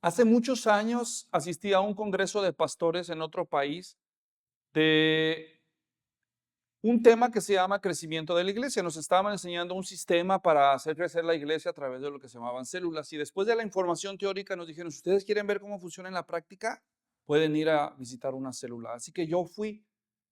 Hace muchos años asistí a un congreso de pastores en otro país de un tema que se llama crecimiento de la iglesia. Nos estaban enseñando un sistema para hacer crecer la iglesia a través de lo que se llamaban células. Y después de la información teórica nos dijeron, si ustedes quieren ver cómo funciona en la práctica, pueden ir a visitar una célula. Así que yo fui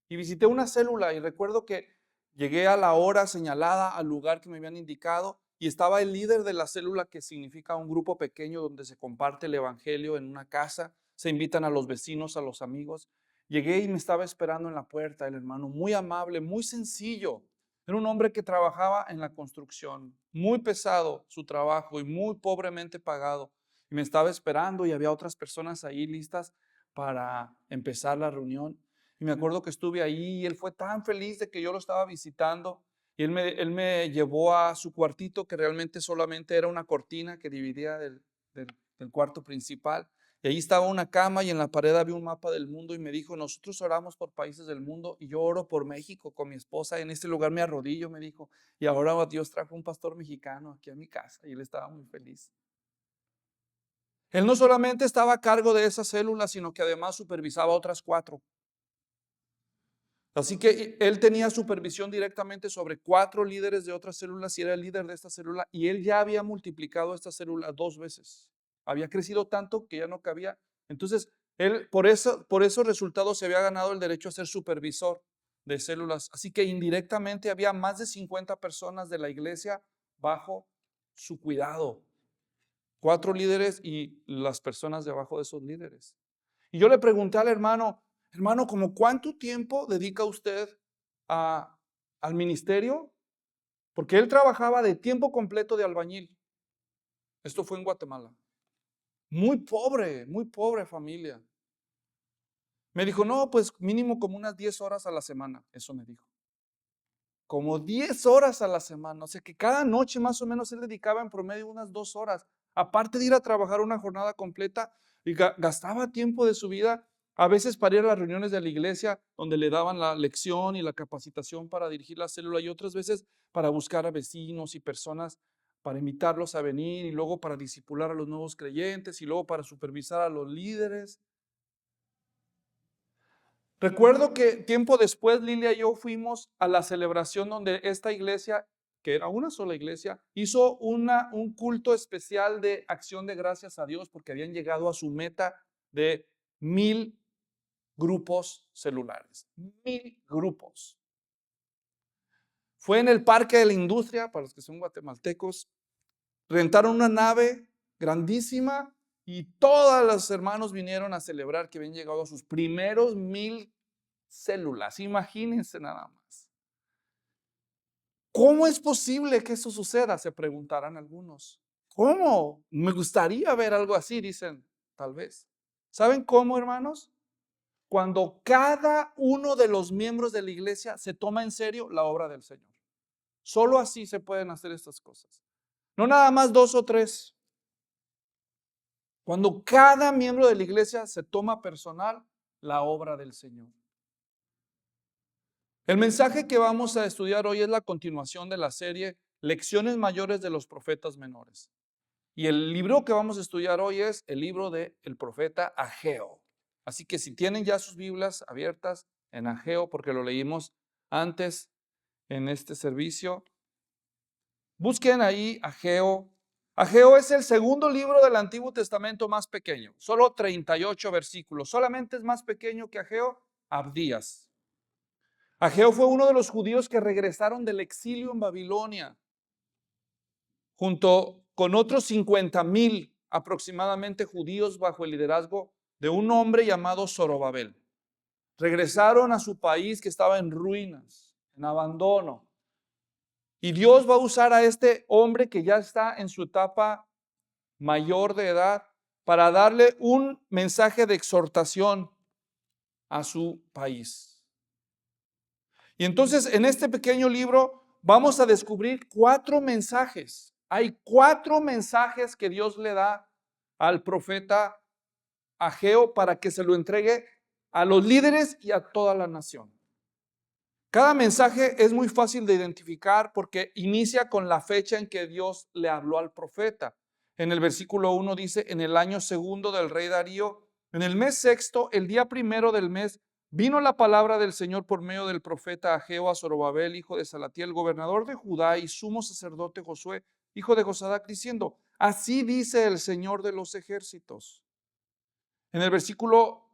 y visité una célula y recuerdo que llegué a la hora señalada al lugar que me habían indicado y estaba el líder de la célula, que significa un grupo pequeño donde se comparte el evangelio en una casa, se invitan a los vecinos, a los amigos. Llegué y me estaba esperando en la puerta el hermano, muy amable, muy sencillo. Era un hombre que trabajaba en la construcción, muy pesado su trabajo y muy pobremente pagado. Y me estaba esperando y había otras personas ahí listas para empezar la reunión. Y me acuerdo que estuve ahí y él fue tan feliz de que yo lo estaba visitando. Y él me llevó a su cuartito, que realmente solamente era una cortina que dividía del cuarto principal. Y ahí estaba una cama y en la pared había un mapa del mundo y me dijo, nosotros oramos por países del mundo y yo oro por México con mi esposa. En este lugar me arrodillo, me dijo, y ahora Dios trajo un pastor mexicano aquí a mi casa y él estaba muy feliz. Él no solamente estaba a cargo de esa célula, sino que además supervisaba otras 4. Así que él tenía supervisión directamente sobre 4 líderes de otras células y era el líder de esta célula, y él ya había multiplicado esta célula 2 veces. Había crecido tanto que ya no cabía. Entonces, él por esos resultados se había ganado el derecho a ser supervisor de células. Así que indirectamente había más de 50 personas de la iglesia bajo su cuidado. 4 líderes y las personas debajo de esos líderes. Y yo le pregunté al hermano, ¿como cuánto tiempo dedica usted al ministerio? Porque él trabajaba de tiempo completo de albañil. Esto fue en Guatemala. Muy pobre familia. Me dijo, no, pues mínimo como unas 10 horas a la semana. Eso me dijo. Como 10 horas a la semana. O sea que cada noche más o menos él dedicaba en promedio unas 2 horas. Aparte de ir a trabajar una jornada completa, y gastaba tiempo de su vida a veces para ir a las reuniones de la iglesia donde le daban la lección y la capacitación para dirigir la célula, y otras veces para buscar a vecinos y personas para invitarlos a venir, y luego para discipular a los nuevos creyentes, y luego para supervisar a los líderes. Recuerdo que tiempo después Lilia y yo fuimos a la celebración donde esta iglesia, que era una sola iglesia, hizo un culto especial de acción de gracias a Dios porque habían llegado a su meta de 1000 grupos celulares. 1000 grupos. Fue en el Parque de la Industria, para los que son guatemaltecos. Rentaron una nave grandísima y todos los hermanos vinieron a celebrar que habían llegado a sus primeros 1000 células. Imagínense nada más. ¿Cómo es posible que eso suceda? Se preguntarán algunos. ¿Cómo? Me gustaría ver algo así, dicen, tal vez. ¿Saben cómo, hermanos? Cuando cada uno de los miembros de la iglesia se toma en serio la obra del Señor. Solo así se pueden hacer estas cosas. No nada más 2 o 3. Cuando cada miembro de la iglesia se toma personal la obra del Señor. El mensaje que vamos a estudiar hoy es la continuación de la serie Lecciones Mayores de los Profetas Menores. Y el libro que vamos a estudiar hoy es el libro del profeta Ageo. Así que si tienen ya sus Biblias abiertas en Ageo, porque lo leímos antes en este servicio, busquen ahí Ageo. Ageo es el segundo libro del Antiguo Testamento más pequeño, solo 38 versículos. Solamente es más pequeño que Ageo, Abdías. Ageo fue uno de los judíos que regresaron del exilio en Babilonia, junto con otros 50,000 aproximadamente judíos bajo el liderazgo de un hombre llamado Zorobabel. Regresaron a su país que estaba en ruinas, en abandono. Y Dios va a usar a este hombre que ya está en su etapa mayor de edad para darle un mensaje de exhortación a su país. Y entonces en este pequeño libro vamos a descubrir 4 mensajes. Hay 4 mensajes que Dios le da al profeta Ageo para que se lo entregue a los líderes y a toda la nación. Cada mensaje es muy fácil de identificar porque inicia con la fecha en que Dios le habló al profeta. en el versículo 1 dice, en el año segundo del rey Darío, en el mes sexto, el día primero del mes, vino la palabra del Señor por medio del profeta Ageo a Zorobabel, hijo de Salatiel, gobernador de Judá, y sumo sacerdote Josué, hijo de Josadac, diciendo, así dice el Señor de los ejércitos. En el versículo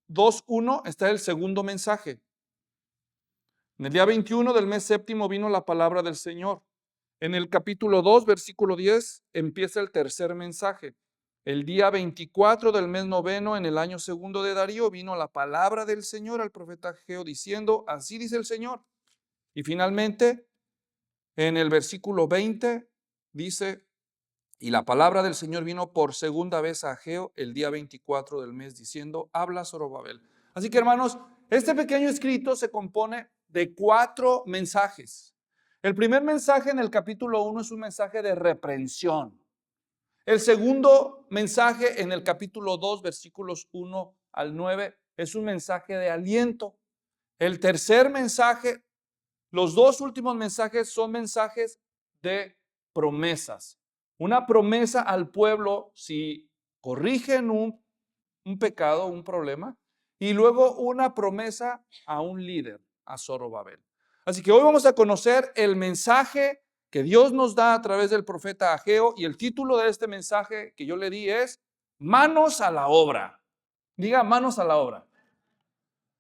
2:1 está el segundo mensaje. En el día 21 del mes séptimo vino la palabra del Señor. En el capítulo 2, versículo 10, empieza el tercer mensaje. El día 24 del mes noveno, en el año segundo de Darío, vino la palabra del Señor al profeta Ageo diciendo, así dice el Señor. Y finalmente, en el versículo 20, dice, y la palabra del Señor vino por segunda vez a Ageo el día 24 del mes diciendo, habla Zorobabel. Así que hermanos, este pequeño escrito se compone de 4 mensajes. El primer mensaje en el capítulo 1 es un mensaje de reprensión. El segundo mensaje en el capítulo 2, versículos 1 al 9, es un mensaje de aliento. El tercer mensaje, los 2 últimos mensajes son mensajes de promesas. Una promesa al pueblo si corrigen un pecado, un problema, y luego una promesa a un líder, a Zorobabel. Así que hoy vamos a conocer el mensaje que Dios nos da a través del profeta Ageo, y el título de este mensaje que yo le di es Manos a la obra. Diga manos a la obra.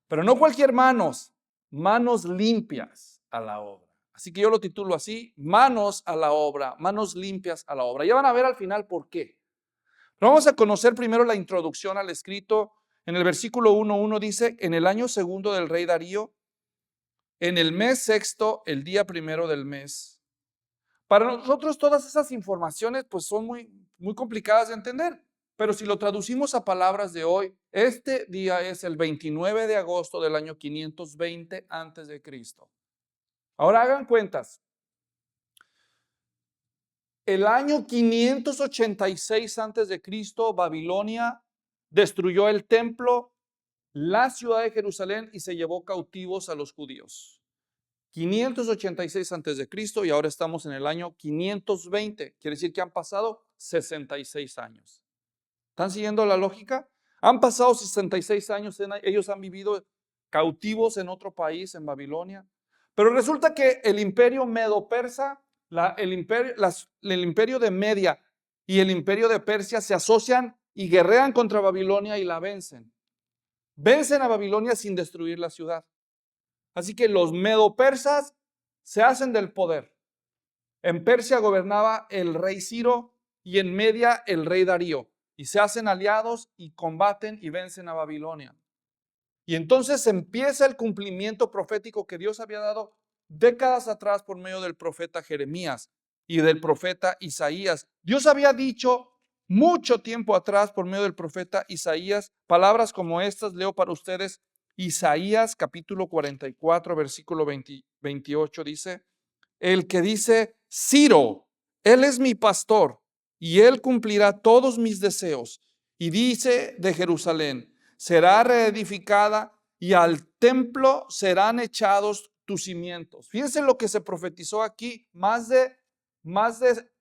Pero no cualquier manos, manos limpias a la obra. Así que yo lo titulo así, manos a la obra, manos limpias a la obra. Ya van a ver al final por qué. Pero vamos a conocer primero la introducción al escrito. En el versículo 1:1 dice, en el año segundo del rey Darío, en el mes sexto, el día primero del mes. Para nosotros todas esas informaciones pues son muy complicadas de entender. Pero si lo traducimos a palabras de hoy, este día es el 29 de agosto del año 520 antes de Cristo. Ahora hagan cuentas. El año 586 antes de Cristo, Babilonia destruyó el templo, la ciudad de Jerusalén y se llevó cautivos a los judíos. 586 antes de Cristo y ahora estamos en el año 520. Quiere decir que han pasado 66 años. ¿Están siguiendo la lógica? Han pasado 66 años, ellos han vivido cautivos en otro país, en Babilonia. Pero resulta que el imperio medo-persa, el imperio de Media y el imperio de Persia se asocian y guerrean contra Babilonia y la vencen. Vencen a Babilonia sin destruir la ciudad. Así que los medo-persas se hacen del poder. En Persia gobernaba el rey Ciro y en Media el rey Darío. Y se hacen aliados y combaten y vencen a Babilonia. Y entonces empieza el cumplimiento profético que Dios había dado décadas atrás por medio del profeta Jeremías y del profeta Isaías. Dios había dicho mucho tiempo atrás por medio del profeta Isaías, palabras como estas, leo para ustedes, Isaías capítulo 44, versículo 28 dice, el que dice, Ciro, él es mi pastor y él cumplirá todos mis deseos. Y dice de Jerusalén, será reedificada y al templo serán echados tus cimientos. Fíjense lo que se profetizó aquí más de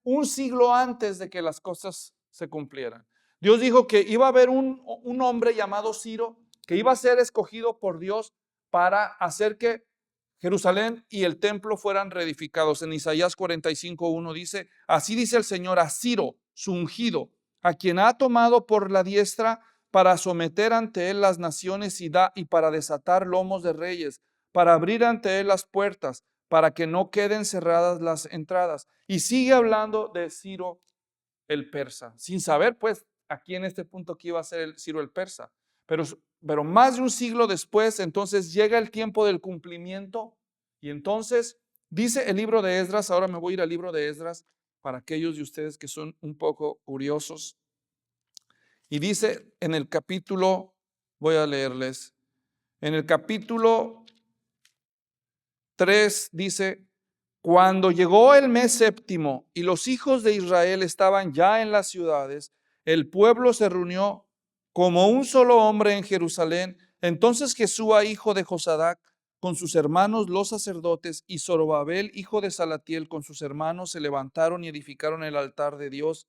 un siglo antes de que las cosas se cumplieran. Dios dijo que iba a haber un hombre llamado Ciro que iba a ser escogido por Dios para hacer que Jerusalén y el templo fueran reedificados. En Isaías 45:1 dice, así dice el Señor a Ciro, su ungido, a quien ha tomado por la diestra para someter ante él las naciones y para desatar lomos de reyes, para abrir ante él las puertas, para que no queden cerradas las entradas. Y sigue hablando de Ciro el persa, sin saber pues aquí en este punto que iba a ser Ciro el persa. Pero más de un siglo después, entonces llega el tiempo del cumplimiento y entonces dice el libro de Esdras, ahora me voy a ir al libro de Esdras para aquellos de ustedes que son un poco curiosos. Y dice en el capítulo, voy a leerles, en el capítulo 3 dice, cuando llegó el mes séptimo y los hijos de Israel estaban ya en las ciudades, el pueblo se reunió como un solo hombre en Jerusalén. Entonces Jesúa, hijo de Josadac, con sus hermanos los sacerdotes, y Zorobabel, hijo de Salatiel, con sus hermanos, se levantaron y edificaron el altar de Dios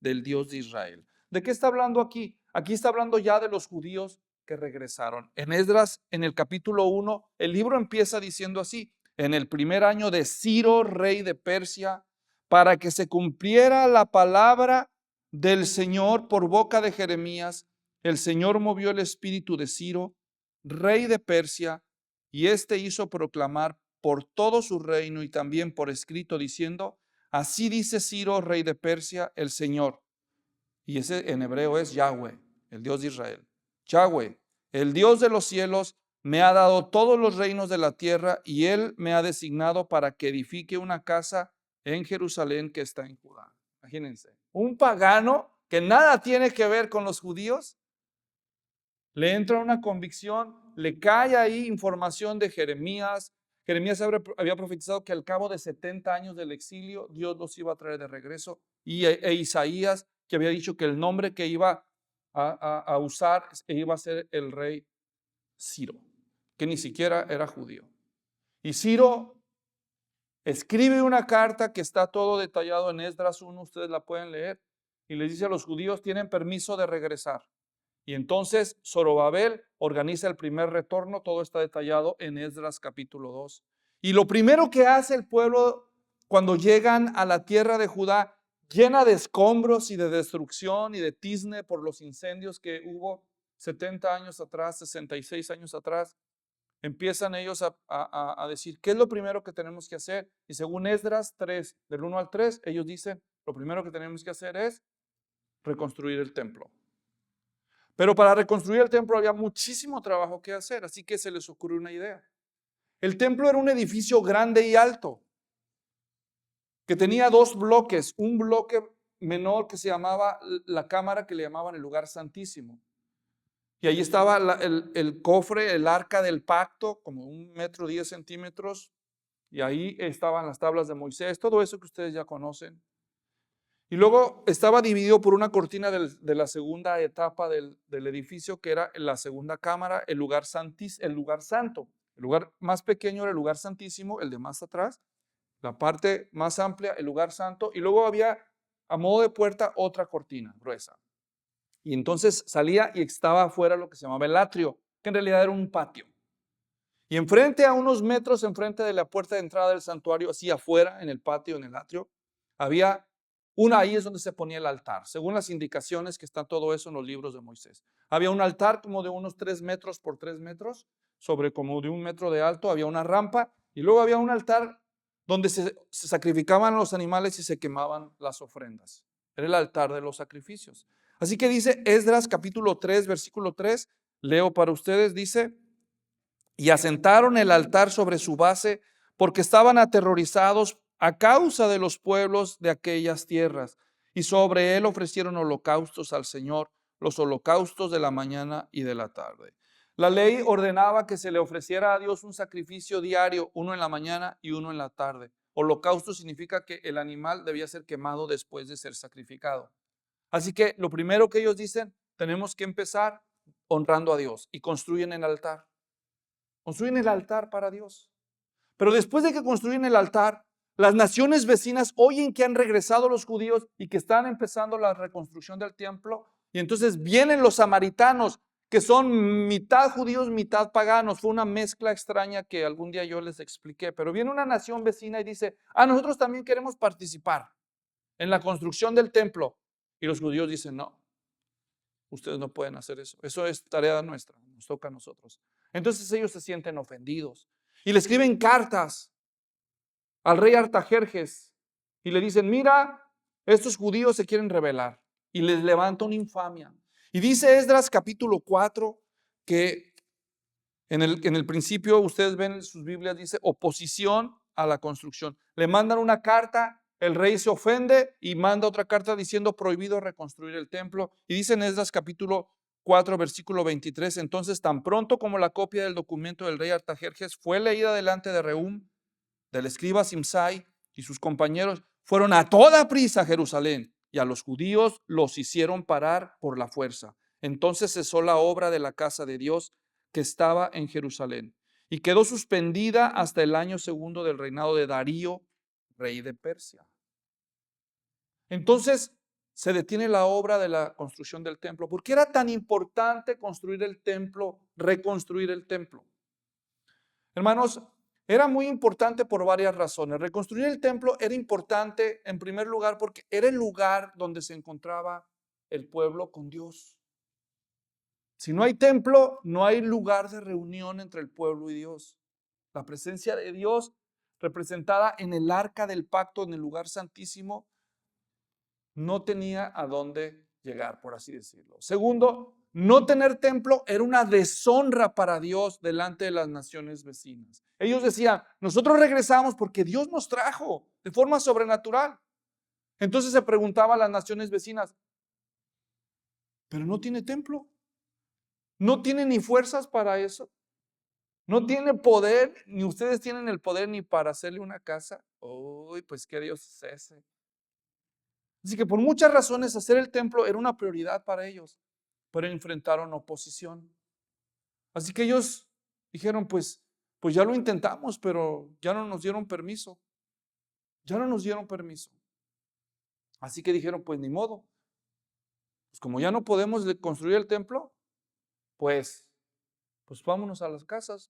del Dios de Israel. ¿De qué está hablando aquí? Aquí está hablando ya de los judíos que regresaron. En Esdras, en el capítulo 1, el libro empieza diciendo así: en el primer año de Ciro, rey de Persia, para que se cumpliera la palabra del Señor por boca de Jeremías, el Señor movió el espíritu de Ciro, rey de Persia, y éste hizo proclamar por todo su reino y también por escrito, diciendo: así dice Ciro, rey de Persia, el Señor. Y ese en hebreo es Yahweh, el Dios de Israel. Yahweh, el Dios de los cielos, me ha dado todos los reinos de la tierra y Él me ha designado para que edifique una casa en Jerusalén que está en Judá. Imagínense, un pagano que nada tiene que ver con los judíos, le entra una convicción, le cae ahí información de Jeremías. Jeremías había profetizado que al cabo de 70 años del exilio, Dios los iba a traer de regreso. Y Isaías, que había dicho que el nombre que iba a usar iba a ser el rey Ciro, que ni siquiera era judío. Y Ciro escribe una carta que está todo detallado en Esdras 1, ustedes la pueden leer, y les dice a los judíos: tienen permiso de regresar. Y entonces Zorobabel organiza el primer retorno, todo está detallado en Esdras capítulo 2. Y lo primero que hace el pueblo cuando llegan a la tierra de Judá, llena de escombros y de destrucción y de tizne por los incendios que hubo 70 años atrás, 66 años atrás, empiezan ellos a decir: ¿qué es lo primero que tenemos que hacer? Y según Esdras 3, del 1 al 3, ellos dicen: lo primero que tenemos que hacer es reconstruir el templo. Pero para reconstruir el templo había muchísimo trabajo que hacer, así que se les ocurrió una idea. El templo era un edificio grande y alto, que tenía dos bloques, un bloque menor que se llamaba la cámara, que le llamaban el lugar santísimo. Y ahí estaba el cofre, el arca del pacto, como 1,10 m, y ahí estaban las tablas de Moisés, todo eso que ustedes ya conocen. Y luego estaba dividido por una cortina de la segunda etapa del edificio, que era la segunda cámara, el lugar santo. El lugar más pequeño era el lugar santísimo, el de más atrás. La parte más amplia, el lugar santo. Y luego había, a modo de puerta, otra cortina gruesa. Y entonces salía y estaba afuera lo que se llamaba el atrio, que en realidad era un patio. Y enfrente, a unos metros enfrente de la puerta de entrada del santuario, así afuera, en el patio, en el atrio, había ahí es donde se ponía el altar, según las indicaciones que está todo eso en los libros de Moisés. Había un altar como de unos 3 metros por 3 metros, sobre como de 1 metro de alto, había una rampa, y luego había un altar donde se sacrificaban los animales y se quemaban las ofrendas. Era el altar de los sacrificios. Así que dice Esdras capítulo 3, versículo 3, leo para ustedes, dice: y asentaron el altar sobre su base, porque estaban aterrorizados a causa de los pueblos de aquellas tierras, y sobre él ofrecieron holocaustos al Señor, los holocaustos de la mañana y de la tarde. La ley ordenaba que se le ofreciera a Dios un sacrificio diario, uno en la mañana y uno en la tarde. Holocausto significa que el animal debía ser quemado después de ser sacrificado. Así que lo primero que ellos dicen: tenemos que empezar honrando a Dios, y construyen el altar. Construyen el altar para Dios. Pero después de que construyen el altar, las naciones vecinas oyen que han regresado los judíos y que están empezando la reconstrucción del templo. Y entonces vienen los samaritanos, que son mitad judíos, mitad paganos. Fue una mezcla extraña que algún día yo les expliqué. Pero viene una nación vecina y dice: nosotros también queremos participar en la construcción del templo. Y los judíos dicen: no, ustedes no pueden hacer eso. Eso es tarea nuestra, nos toca a nosotros. Entonces ellos se sienten ofendidos y le escriben cartas al rey Artajerjes y le dicen: mira, estos judíos se quieren rebelar, y les levanta una infamia. Y dice Esdras capítulo 4 que en el principio, ustedes ven en sus Biblias, dice oposición a la construcción. Le mandan una carta, el rey se ofende y manda otra carta diciendo prohibido reconstruir el templo. Y dice en Esdras capítulo 4, versículo 23, entonces tan pronto como la copia del documento del rey Artajerjes fue leída delante de Rehum, del escriba Simsai y sus compañeros, fueron a toda prisa a Jerusalén, y a los judíos los hicieron parar por la fuerza. Entonces cesó la obra de la casa de Dios que estaba en Jerusalén, y quedó suspendida hasta el año segundo del reinado de Darío, rey de Persia. Entonces, se detiene la obra de la construcción del templo. ¿Por qué era tan importante construir el templo, reconstruir el templo? Hermanos, era muy importante por varias razones. Reconstruir el templo era importante en primer lugar porque era el lugar donde se encontraba el pueblo con Dios. Si no hay templo, no hay lugar de reunión entre el pueblo y Dios. La presencia de Dios representada en el arca del pacto, en el lugar santísimo, no tenía a dónde llegar, por así decirlo. Segundo, no tener templo era una deshonra para Dios delante de las naciones vecinas. Ellos decían, nosotros regresamos porque Dios nos trajo de forma sobrenatural. Entonces se preguntaba a las naciones vecinas, pero no tiene templo, no tiene ni fuerzas para eso, no tiene poder, ni ustedes tienen el poder ni para hacerle una casa. Uy, pues qué Dios es ese. Así que por muchas razones hacer el templo era una prioridad para ellos, pero enfrentaron oposición. Así que ellos dijeron, pues ya lo intentamos, pero ya no nos dieron permiso. Ya no nos dieron permiso. Así que dijeron, pues ni modo. Pues como ya no podemos construir el templo, pues vámonos a las casas,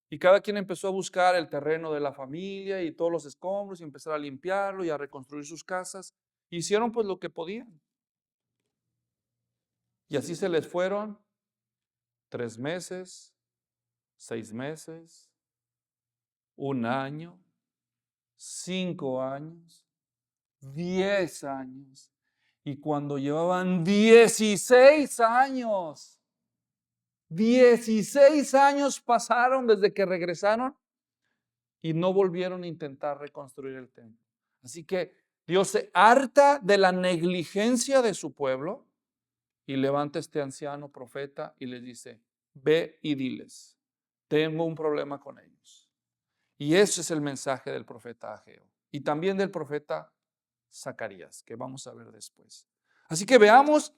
Y cada quien empezó a buscar el terreno de la familia y todos los escombros y empezar a limpiarlo y a reconstruir sus casas. Hicieron pues lo que podían. Y así se les fueron 3 meses, 6 meses, 1 año, 5 años, 10 años. Y cuando llevaban 16 años, 16 años pasaron desde que regresaron y no volvieron a intentar reconstruir el templo. Así que Dios se harta de la negligencia de su pueblo y levanta a este anciano profeta y les dice, ve y diles, tengo un problema con ellos. Y ese es el mensaje del profeta Ageo y también del profeta Zacarías, que vamos a ver después. Así que veamos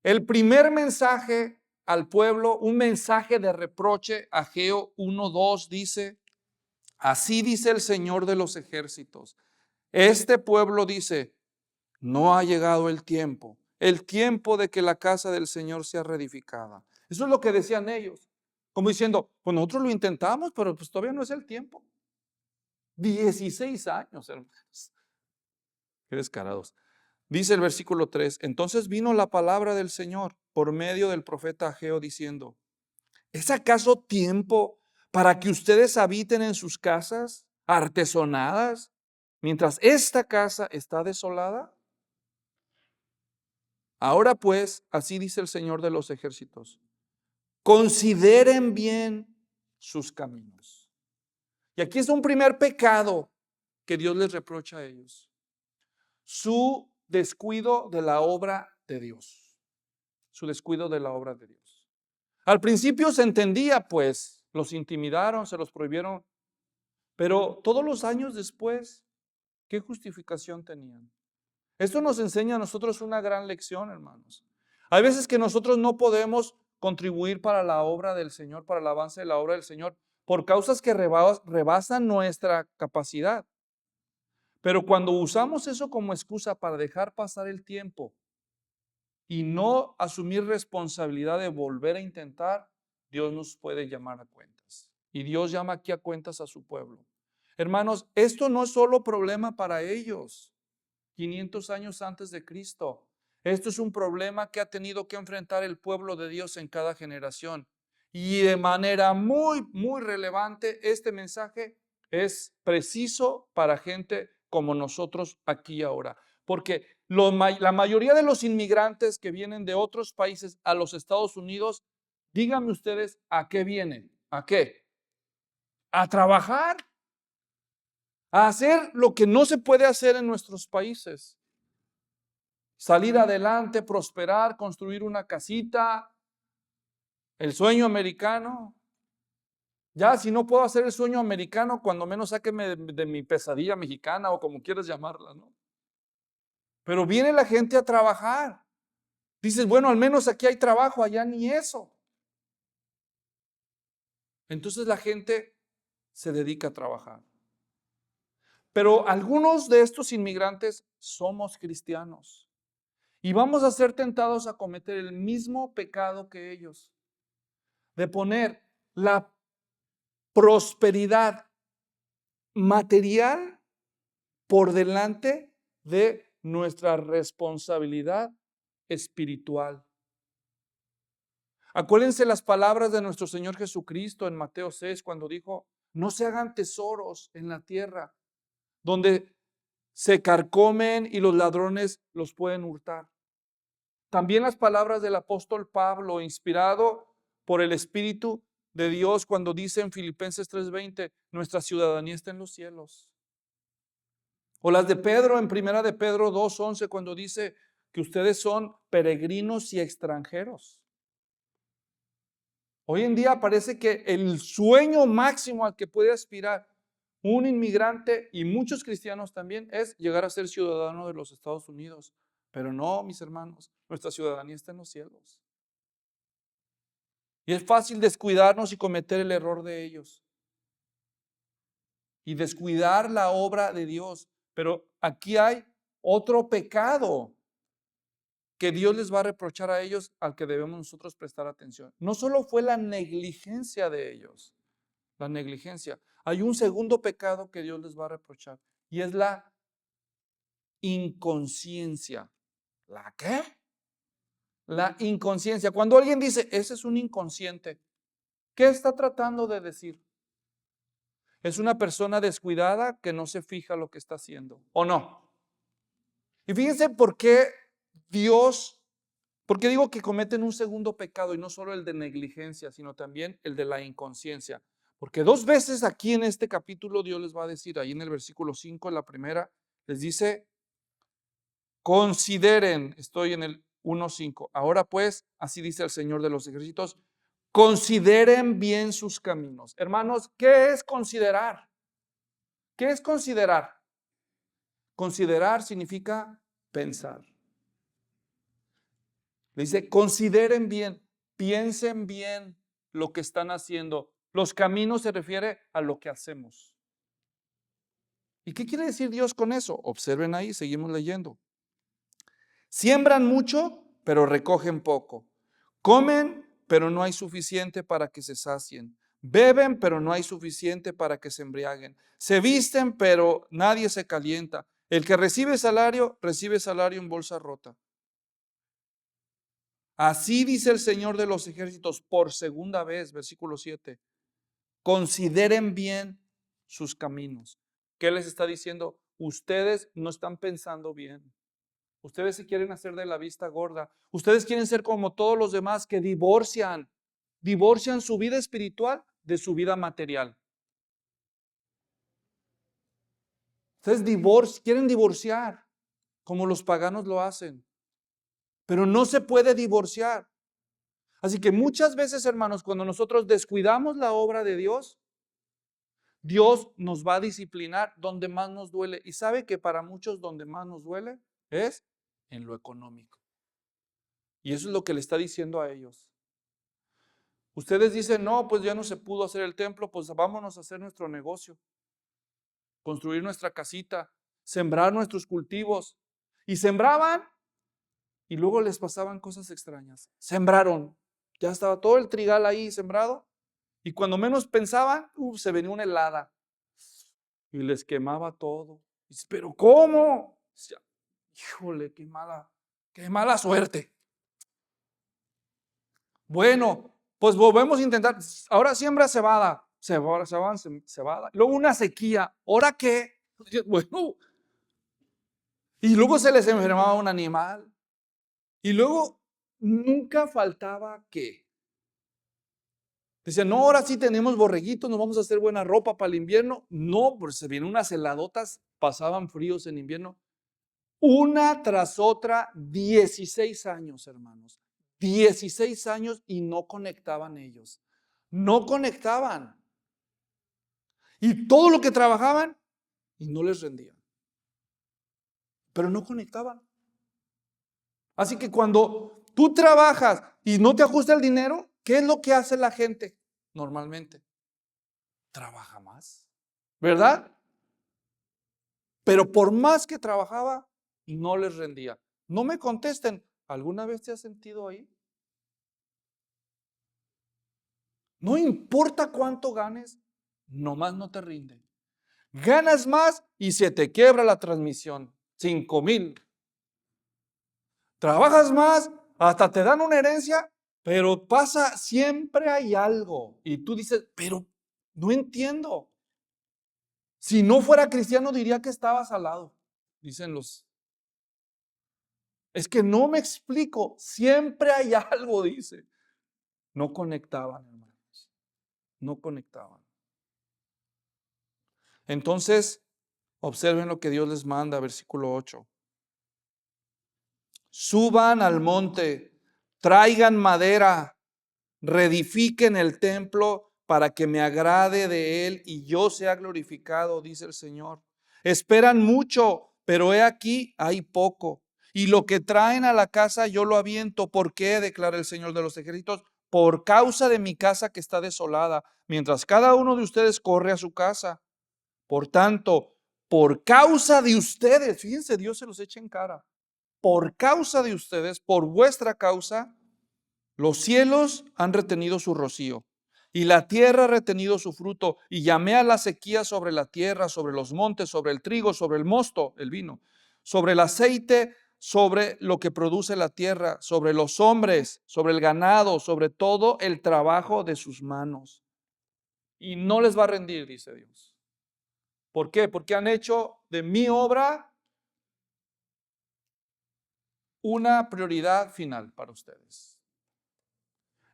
el primer mensaje al pueblo, un mensaje de reproche. Ageo 1:2 dice, así dice el Señor de los ejércitos. Este pueblo dice, no ha llegado el tiempo de que la casa del Señor sea reedificada. Eso es lo que decían ellos, como diciendo, pues nosotros lo intentamos, pero pues todavía no es el tiempo. 16 años, hermanos. Qué descarados. Dice el versículo 3, entonces vino la palabra del Señor por medio del profeta Ageo diciendo, ¿es acaso tiempo para que ustedes habiten en sus casas artesonadas mientras esta casa está desolada? Ahora pues, así dice el Señor de los ejércitos, consideren bien sus caminos. Y aquí es un primer pecado que Dios les reprocha a ellos. Su descuido de la obra de Dios. Su descuido de la obra de Dios. Al principio se entendía, pues, los intimidaron, se los prohibieron, pero todos los años después, ¿qué justificación tenían? Esto nos enseña a nosotros una gran lección, hermanos. Hay veces que nosotros no podemos contribuir para la obra del Señor, para el avance de la obra del Señor, por causas que rebasan nuestra capacidad. Pero cuando usamos eso como excusa para dejar pasar el tiempo y no asumir responsabilidad de volver a intentar, Dios nos puede llamar a cuentas. Y Dios llama aquí a cuentas a su pueblo. Hermanos, esto no es solo problema para ellos. 500 años antes de Cristo. Esto es un problema que ha tenido que enfrentar el pueblo de Dios en cada generación. Y de manera muy, muy relevante, este mensaje es preciso para gente como nosotros aquí y ahora. Porque la mayoría de los inmigrantes que vienen de otros países a los Estados Unidos, díganme ustedes, ¿a qué vienen? ¿A qué? A trabajar. A hacer lo que no se puede hacer en nuestros países. Salir adelante, prosperar, construir una casita, el sueño americano. Ya, si no puedo hacer el sueño americano, cuando menos sáqueme de mi pesadilla mexicana o como quieras llamarla, ¿no? Pero viene la gente a trabajar. Dices, bueno, al menos aquí hay trabajo, allá ni eso. Entonces la gente se dedica a trabajar. Pero algunos de estos inmigrantes somos cristianos. Y vamos a ser tentados a cometer el mismo pecado que ellos, de poner la prosperidad material por delante de nuestra responsabilidad espiritual. Acuérdense las palabras de nuestro Señor Jesucristo en Mateo 6 cuando dijo, no se hagan tesoros en la tierra, donde se carcomen y los ladrones los pueden hurtar. También las palabras del apóstol Pablo, inspirado por el Espíritu de Dios, cuando dice en Filipenses 3:20, nuestra ciudadanía está en los cielos. O las de Pedro en Primera de Pedro 2:11, cuando dice que ustedes son peregrinos y extranjeros. Hoy en día parece que el sueño máximo al que puede aspirar un inmigrante y muchos cristianos también es llegar a ser ciudadano de los Estados Unidos. Pero no, mis hermanos, nuestra ciudadanía está en los cielos. Y es fácil descuidarnos y cometer el error de ellos. Y descuidar la obra de Dios. Pero aquí hay otro pecado que Dios les va a reprochar a ellos al que debemos nosotros prestar atención. No solo fue la negligencia de ellos, la negligencia. Hay un segundo pecado que Dios les va a reprochar y es la inconsciencia. ¿La qué? La inconsciencia. Cuando alguien dice, ese es un inconsciente, ¿qué está tratando de decir? Es una persona descuidada que no se fija lo que está haciendo, ¿o no? Y fíjense por qué porque digo que cometen un segundo pecado y no solo el de negligencia, sino también el de la inconsciencia. Porque 2 veces aquí en este capítulo Dios les va a decir, ahí en el versículo 5, en la primera, les dice, consideren, estoy en el 1:5. Ahora pues, así dice el Señor de los ejércitos, consideren bien sus caminos. Hermanos, ¿qué es considerar? ¿Qué es considerar? Considerar significa pensar. Le dice, consideren bien, piensen bien lo que están haciendo. Los caminos se refiere a lo que hacemos. ¿Y qué quiere decir Dios con eso? Observen ahí, seguimos leyendo. Siembran mucho, pero recogen poco. Comen, pero no hay suficiente para que se sacien. Beben, pero no hay suficiente para que se embriaguen. Se visten, pero nadie se calienta. El que recibe salario en bolsa rota. Así dice el Señor de los ejércitos por segunda vez, versículo 7. Consideren bien sus caminos. ¿Qué les está diciendo? Ustedes no están pensando bien. Ustedes se quieren hacer de la vista gorda. Ustedes quieren ser como todos los demás que divorcian su vida espiritual de su vida material. Ustedes quieren divorciar como los paganos lo hacen. Pero no se puede divorciar. Así que muchas veces, hermanos, cuando nosotros descuidamos la obra de Dios, Dios nos va a disciplinar donde más nos duele. Y sabe que para muchos donde más nos duele es en lo económico. Y eso es lo que le está diciendo a ellos. Ustedes dicen, no, pues ya no se pudo hacer el templo, pues vámonos a hacer nuestro negocio, construir nuestra casita, sembrar nuestros cultivos. Y sembraban y luego les pasaban cosas extrañas. Sembraron, ya estaba todo el trigal ahí sembrado y cuando menos pensaban, se venía una helada y les quemaba todo. Y dice, ¿pero cómo? Decía, híjole, qué mala suerte. Bueno, pues volvemos a intentar. Ahora siembra cebada. Cebada. Luego una sequía. ¿Ahora qué? Bueno. Y luego se les enfermaba un animal. Y luego nunca faltaba ¿qué? Decían, no, ahora sí tenemos borreguitos, nos vamos a hacer buena ropa para el invierno. No, porque se vienen unas heladotas, pasaban fríos en invierno. Una tras otra, 16 años, hermanos. 16 años y no conectaban ellos. No conectaban. Y todo lo que trabajaban y no les rendían. Pero no conectaban. Así que cuando tú trabajas y no te ajusta el dinero, ¿qué es lo que hace la gente normalmente? Trabaja más, ¿verdad? Pero por más que trabajaba, no les rendía. No me contesten. ¿Alguna vez te has sentido ahí? No importa cuánto ganes, nomás no te rinde. Ganas más y se te quiebra la transmisión. 5,000. Trabajas más, hasta te dan una herencia, pero pasa, siempre hay algo. Y tú dices, pero no entiendo. Si no fuera cristiano diría que estabas al lado. Dicen los. Es que no me explico. Siempre hay algo, dice. No conectaban, hermanos. No conectaban. Entonces, observen lo que Dios les manda, versículo 8. Suban al monte, traigan madera, reedifiquen el templo para que me agrade de él y yo sea glorificado, dice el Señor. Esperan mucho, pero he aquí hay poco. Y lo que traen a la casa yo lo aviento. ¿Por qué? Declara el Señor de los ejércitos. Por causa de mi casa que está desolada, mientras cada uno de ustedes corre a su casa. Por tanto, por causa de ustedes, fíjense, Dios se los echa en cara. Por causa de ustedes, por vuestra causa, los cielos han retenido su rocío y la tierra ha retenido su fruto, y llamé a la sequía sobre la tierra, sobre los montes, sobre el trigo, sobre el mosto, el vino, sobre el aceite, sobre lo que produce la tierra, sobre los hombres, sobre el ganado, sobre todo el trabajo de sus manos. Y no les va a rendir, dice Dios. ¿Por qué? Porque han hecho de mi obra una prioridad final para ustedes.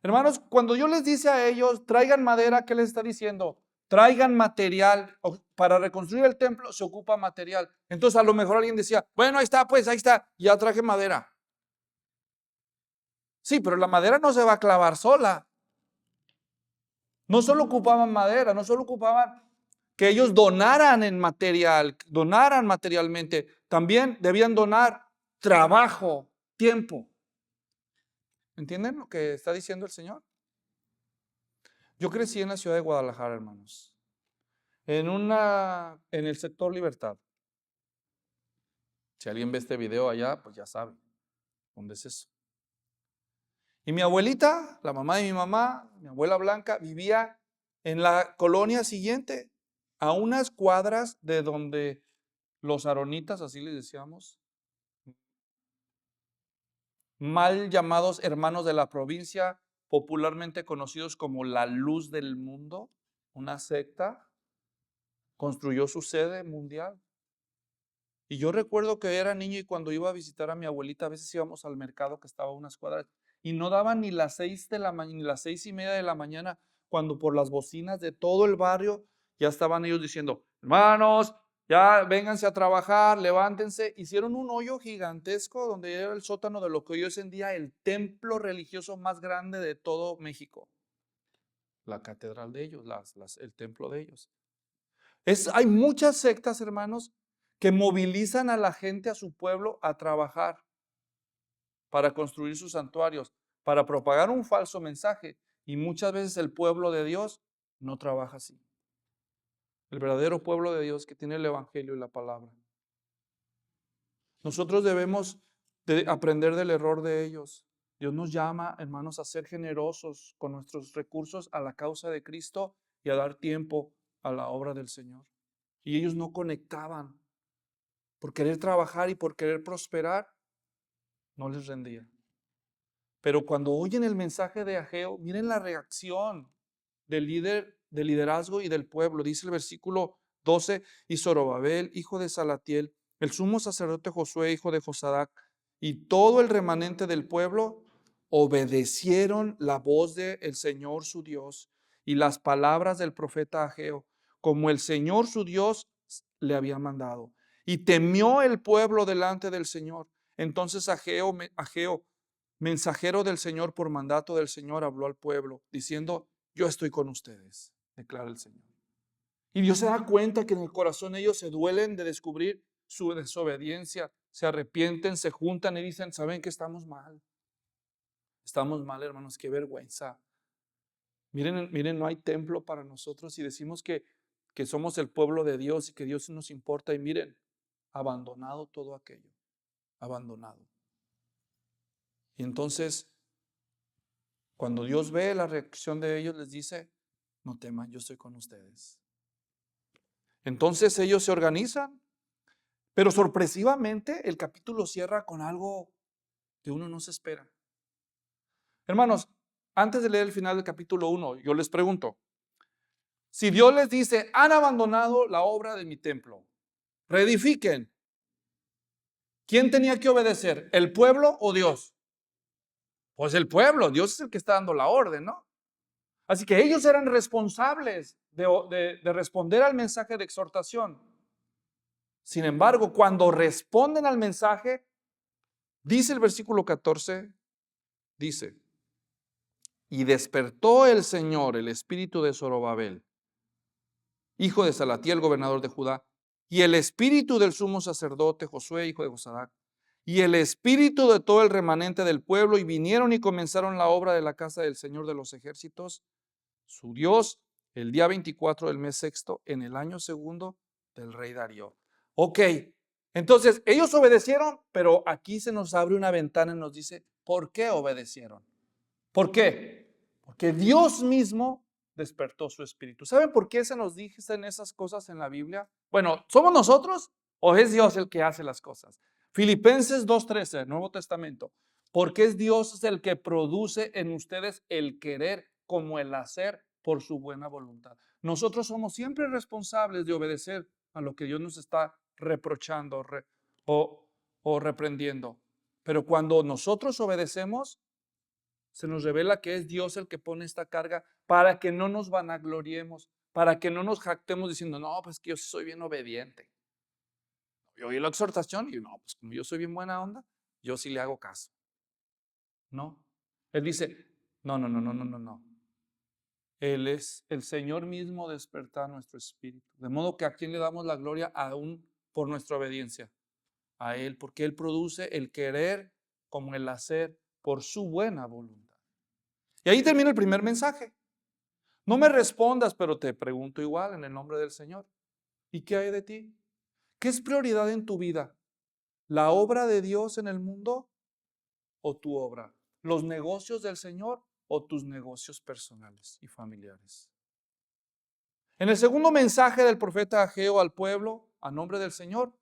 Hermanos, cuando Dios les dice a ellos, traigan madera, ¿qué les está diciendo? Traigan material. Para reconstruir el templo se ocupa material. Entonces a lo mejor alguien decía, bueno, ahí está, pues ahí está, ya traje madera. Sí, pero la madera no se va a clavar sola. No solo ocupaban madera, no solo ocupaban que ellos donaran en material, donaran materialmente, también debían donar trabajo, tiempo. ¿Entienden lo que está diciendo el Señor? Yo crecí en la ciudad de Guadalajara, hermanos, en el sector Libertad. Si alguien ve este video allá, pues ya sabe dónde es eso. Y mi abuelita, la mamá de mi mamá, mi abuela Blanca, vivía en la colonia siguiente, a unas cuadras de donde los aronitas, así les decíamos, mal llamados hermanos de la provincia, popularmente conocidos como la luz del mundo, una secta, construyó su sede mundial. Y yo recuerdo que era niño y cuando iba a visitar a mi abuelita, a veces íbamos al mercado que estaba a unas cuadras y no daban ni las 6 ni las 6:30 de la mañana, cuando por las bocinas de todo el barrio ya estaban ellos diciendo, hermanos, ya vénganse a trabajar, levántense. Hicieron un hoyo gigantesco donde era el sótano de lo que hoy es en día el templo religioso más grande de todo México. La catedral de ellos, el templo de ellos. Hay muchas sectas, hermanos, que movilizan a la gente, a su pueblo, a trabajar para construir sus santuarios, para propagar un falso mensaje. Y muchas veces el pueblo de Dios no trabaja así. El verdadero pueblo de Dios que tiene el evangelio y la palabra. Nosotros debemos de aprender del error de ellos. Dios nos llama, hermanos, a ser generosos con nuestros recursos a la causa de Cristo y a dar tiempo a la obra del Señor. Y ellos no conectaban. Por querer trabajar y por querer prosperar, no les rendía. Pero cuando oyen el mensaje de Ageo, miren la reacción del líder, del liderazgo y del pueblo. Dice el versículo 12, y Zorobabel, hijo de Salatiel, el sumo sacerdote Josué, hijo de Josadac, y todo el remanente del pueblo obedecieron la voz del Señor su Dios y las palabras del profeta Ageo, como el Señor su Dios le había mandado. Y temió el pueblo delante del Señor. Entonces Ageo, mensajero del Señor por mandato del Señor, habló al pueblo diciendo, yo estoy con ustedes, declara el Señor. Y Dios se da cuenta que en el corazón ellos se duelen de descubrir su desobediencia, se arrepienten, se juntan y dicen, ¿saben que estamos mal? Estamos mal, hermanos, qué vergüenza. Miren, no hay templo para nosotros y decimos que somos el pueblo de Dios y que Dios nos importa. Y miren, abandonado todo aquello, abandonado. Y entonces, cuando Dios ve la reacción de ellos, les dice, no teman, yo estoy con ustedes. Entonces ellos se organizan, pero sorpresivamente el capítulo cierra con algo que uno no se espera. Hermanos, antes de leer el final del capítulo 1, yo les pregunto, si Dios les dice, han abandonado la obra de mi templo, reedifiquen, ¿quién tenía que obedecer? ¿El pueblo o Dios? Pues el pueblo, Dios es el que está dando la orden, ¿no? Así que ellos eran responsables de responder al mensaje de exhortación. Sin embargo, cuando responden al mensaje, dice el versículo 14, dice, y despertó el Señor el espíritu de Zorobabel, hijo de Salatiel, gobernador de Judá, y el espíritu del sumo sacerdote Josué, hijo de Josadac, y el espíritu de todo el remanente del pueblo, y vinieron y comenzaron la obra de la casa del Señor de los ejércitos, su Dios, el día 24 del mes sexto, en el año segundo del rey Darío. Ok, entonces ellos obedecieron, pero aquí se nos abre una ventana y nos dice, ¿por qué obedecieron? ¿Por qué? Porque Dios mismo despertó su espíritu. ¿Saben por qué se nos dicen esas cosas en la Biblia? Bueno, ¿somos nosotros o es Dios el que hace las cosas? Filipenses 2:13, Nuevo Testamento. Porque es Dios el que produce en ustedes el querer como el hacer por su buena voluntad. Nosotros somos siempre responsables de obedecer a lo que Dios nos está reprochando o reprendiendo. Pero cuando nosotros obedecemos, se nos revela que es Dios el que pone esta carga para que no nos vanagloriemos, para que no nos jactemos diciendo, no, pues que yo soy bien obediente. Yo oí la exhortación y no, pues como yo soy bien buena onda, yo sí le hago caso. No. Él dice, no, no, no, no, no, no, no. Él es el Señor mismo despertar nuestro espíritu. De modo que a quién le damos la gloria aún por nuestra obediencia. A Él, porque Él produce el querer como el hacer por su buena voluntad. Y ahí termina el primer mensaje. No me respondas, pero te pregunto igual en el nombre del Señor. ¿Y qué hay de ti? ¿Qué es prioridad en tu vida? ¿La obra de Dios en el mundo o tu obra? ¿Los negocios del Señor o tus negocios personales y familiares? En el segundo mensaje del profeta Ageo al pueblo, a nombre del Señor,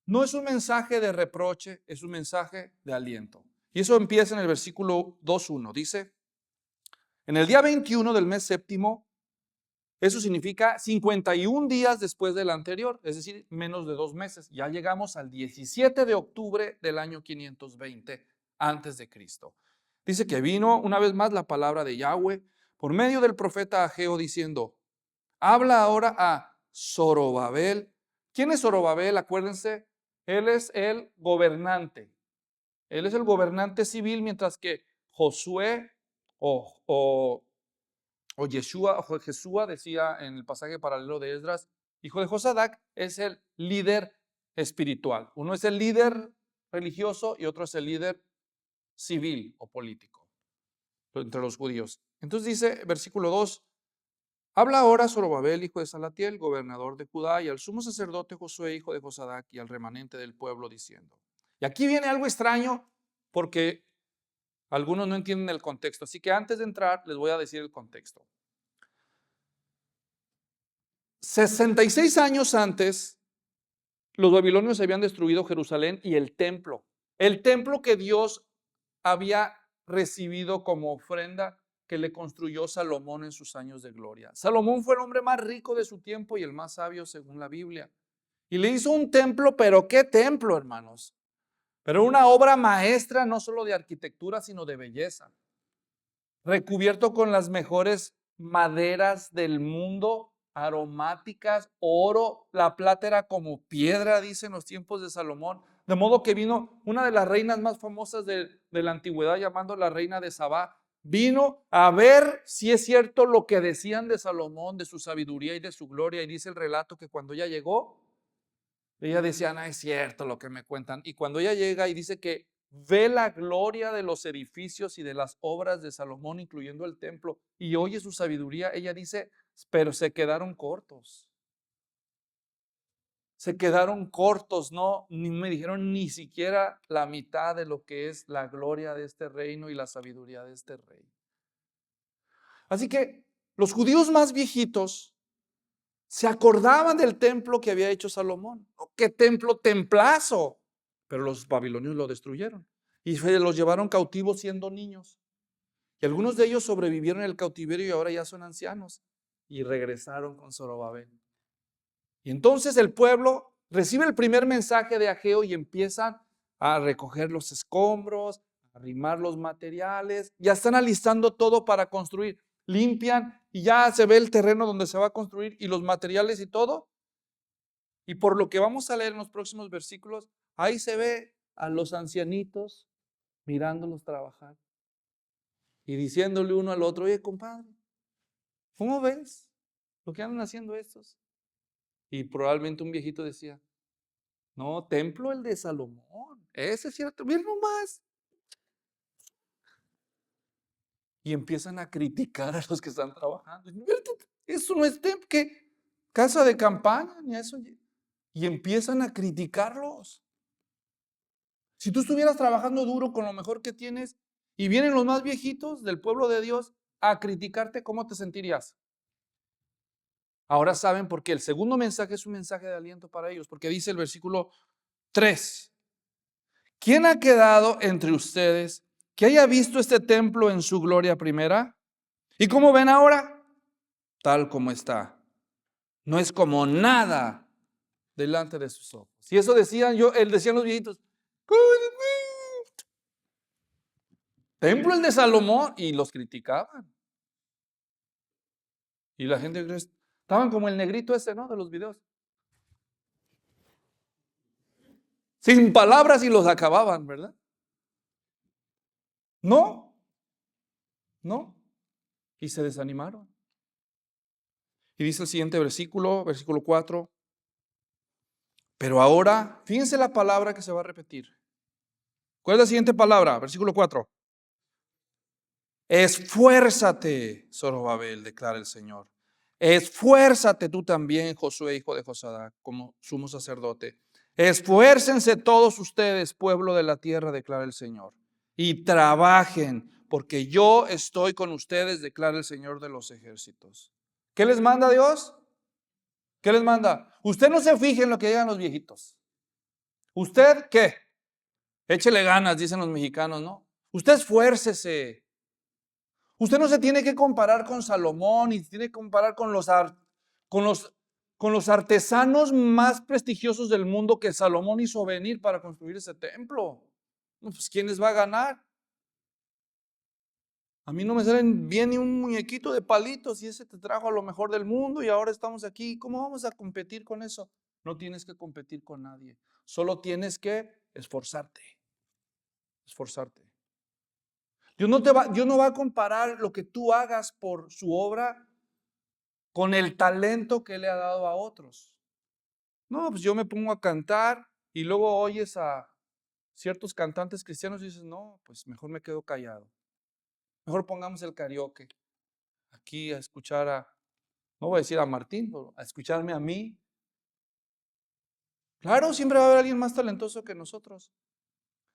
no es un mensaje de reproche, es un mensaje de aliento. Y eso empieza en el versículo 2:1. Dice, en el día 21 del mes séptimo, eso significa 51 días después del anterior, es decir, menos de 2 meses. Ya llegamos al 17 de octubre del año 520 antes de Cristo. Dice que vino una vez más la palabra de Yahweh por medio del profeta Ageo diciendo, habla ahora a Zorobabel. ¿Quién es Zorobabel? Acuérdense, él es el gobernante. Él es el gobernante civil, mientras que Josué o Jesúa decía en el pasaje paralelo de Esdras, hijo de Josadac, es el líder espiritual. Uno es el líder religioso y otro es el líder civil o político entre los judíos. Entonces dice, versículo 2, habla ahora Zorobabel, hijo de Salatiel, gobernador de Judá, y al sumo sacerdote Josué, hijo de Josadac, y al remanente del pueblo, diciendo. Y aquí viene algo extraño porque algunos no entienden el contexto. Así que antes de entrar, les voy a decir el contexto. 66 años antes, los babilonios habían destruido Jerusalén y el templo. El templo que Dios había recibido como ofrenda que le construyó Salomón en sus años de gloria. Salomón fue el hombre más rico de su tiempo y el más sabio según la Biblia. Y le hizo un templo, pero ¿qué templo, hermanos? Pero una obra maestra no solo de arquitectura, sino de belleza. Recubierto con las mejores maderas del mundo, aromáticas, oro, la plata era como piedra, dice en los tiempos de Salomón. De modo que vino una de las reinas más famosas de la antigüedad, llamando la reina de Sabá, vino a ver si es cierto lo que decían de Salomón, de su sabiduría y de su gloria. Y dice el relato que cuando ella llegó, ella decía, no es cierto lo que me cuentan. Y cuando ella llega y dice que ve la gloria de los edificios y de las obras de Salomón, incluyendo el templo, y oye su sabiduría, ella dice, pero se quedaron cortos. se quedaron cortos, no, ni me dijeron ni siquiera la mitad de lo que es la gloria de este reino y la sabiduría de este rey. Así que los judíos más viejitos se acordaban del templo que había hecho Salomón. ¡Oh, qué templo, templazo! Pero los babilonios lo destruyeron y los llevaron cautivos siendo niños. Y algunos de ellos sobrevivieron el cautiverio y ahora ya son ancianos y regresaron con Zorobabel. Y entonces el pueblo recibe el primer mensaje de Ageo y empiezan a recoger los escombros, a arrimar los materiales, ya están alistando todo para construir. Limpian y ya se ve el terreno donde se va a construir y los materiales y todo. Y por lo que vamos a leer en los próximos versículos, ahí se ve a los ancianitos mirándolos trabajar y diciéndole uno al otro: oye, compadre, ¿cómo ves lo que andan haciendo estos? Y probablemente un viejito decía: no, templo el de Salomón, ese es cierto, miren nomás. Y empiezan a criticar a los que están trabajando. Eso no es templo, ¿qué? Casa de campaña, ni eso. Y empiezan a criticarlos. Si tú estuvieras trabajando duro con lo mejor que tienes y vienen los más viejitos del pueblo de Dios a criticarte, ¿cómo te sentirías? Ahora saben por qué. El segundo mensaje es un mensaje de aliento para ellos, porque dice el versículo 3: ¿quién ha quedado entre ustedes que haya visto este templo en su gloria primera? ¿Y cómo ven ahora? Tal como está. No es como nada delante de sus ojos. Y eso decían los viejitos: templo el de Salomón, y los criticaban. Y la gente estaban como el negrito ese, ¿no? De los videos. Sin palabras y los acababan, ¿verdad? No, no. Y se desanimaron. Y dice el siguiente versículo 4. Pero ahora, fíjense la palabra que se va a repetir. ¿Cuál es la siguiente palabra? Versículo 4. Esfuérzate, Zorobabel, declara el Señor. Esfuérzate tú también, Josué, hijo de Josadac, como sumo sacerdote. Esfuércense todos ustedes, pueblo de la tierra, declara el Señor, y trabajen, porque yo estoy con ustedes, declara el Señor de los ejércitos. ¿Qué les manda Dios? ¿Qué les manda? Usted no se fije en lo que digan los viejitos. ¿Usted qué? Échele ganas, dicen los mexicanos, ¿no? Usted esfuércese. Usted no se tiene que comparar con Salomón, ni se tiene que comparar con los artesanos más prestigiosos del mundo que Salomón hizo venir para construir ese templo. No, pues ¿quién les va a ganar? A mí no me salen bien ni un muñequito de palitos y ese te trajo a lo mejor del mundo y ahora estamos aquí. ¿Cómo vamos a competir con eso? No tienes que competir con nadie. Solo tienes que esforzarte. Esforzarte. Dios no va a comparar lo que tú hagas por su obra con el talento que le ha dado a otros. No, pues yo me pongo a cantar y luego oyes a ciertos cantantes cristianos y dices: no, pues mejor me quedo callado. Mejor pongamos el karaoke aquí a escuchar no voy a decir a Martín, pero a escucharme a mí. Claro, siempre va a haber alguien más talentoso que nosotros.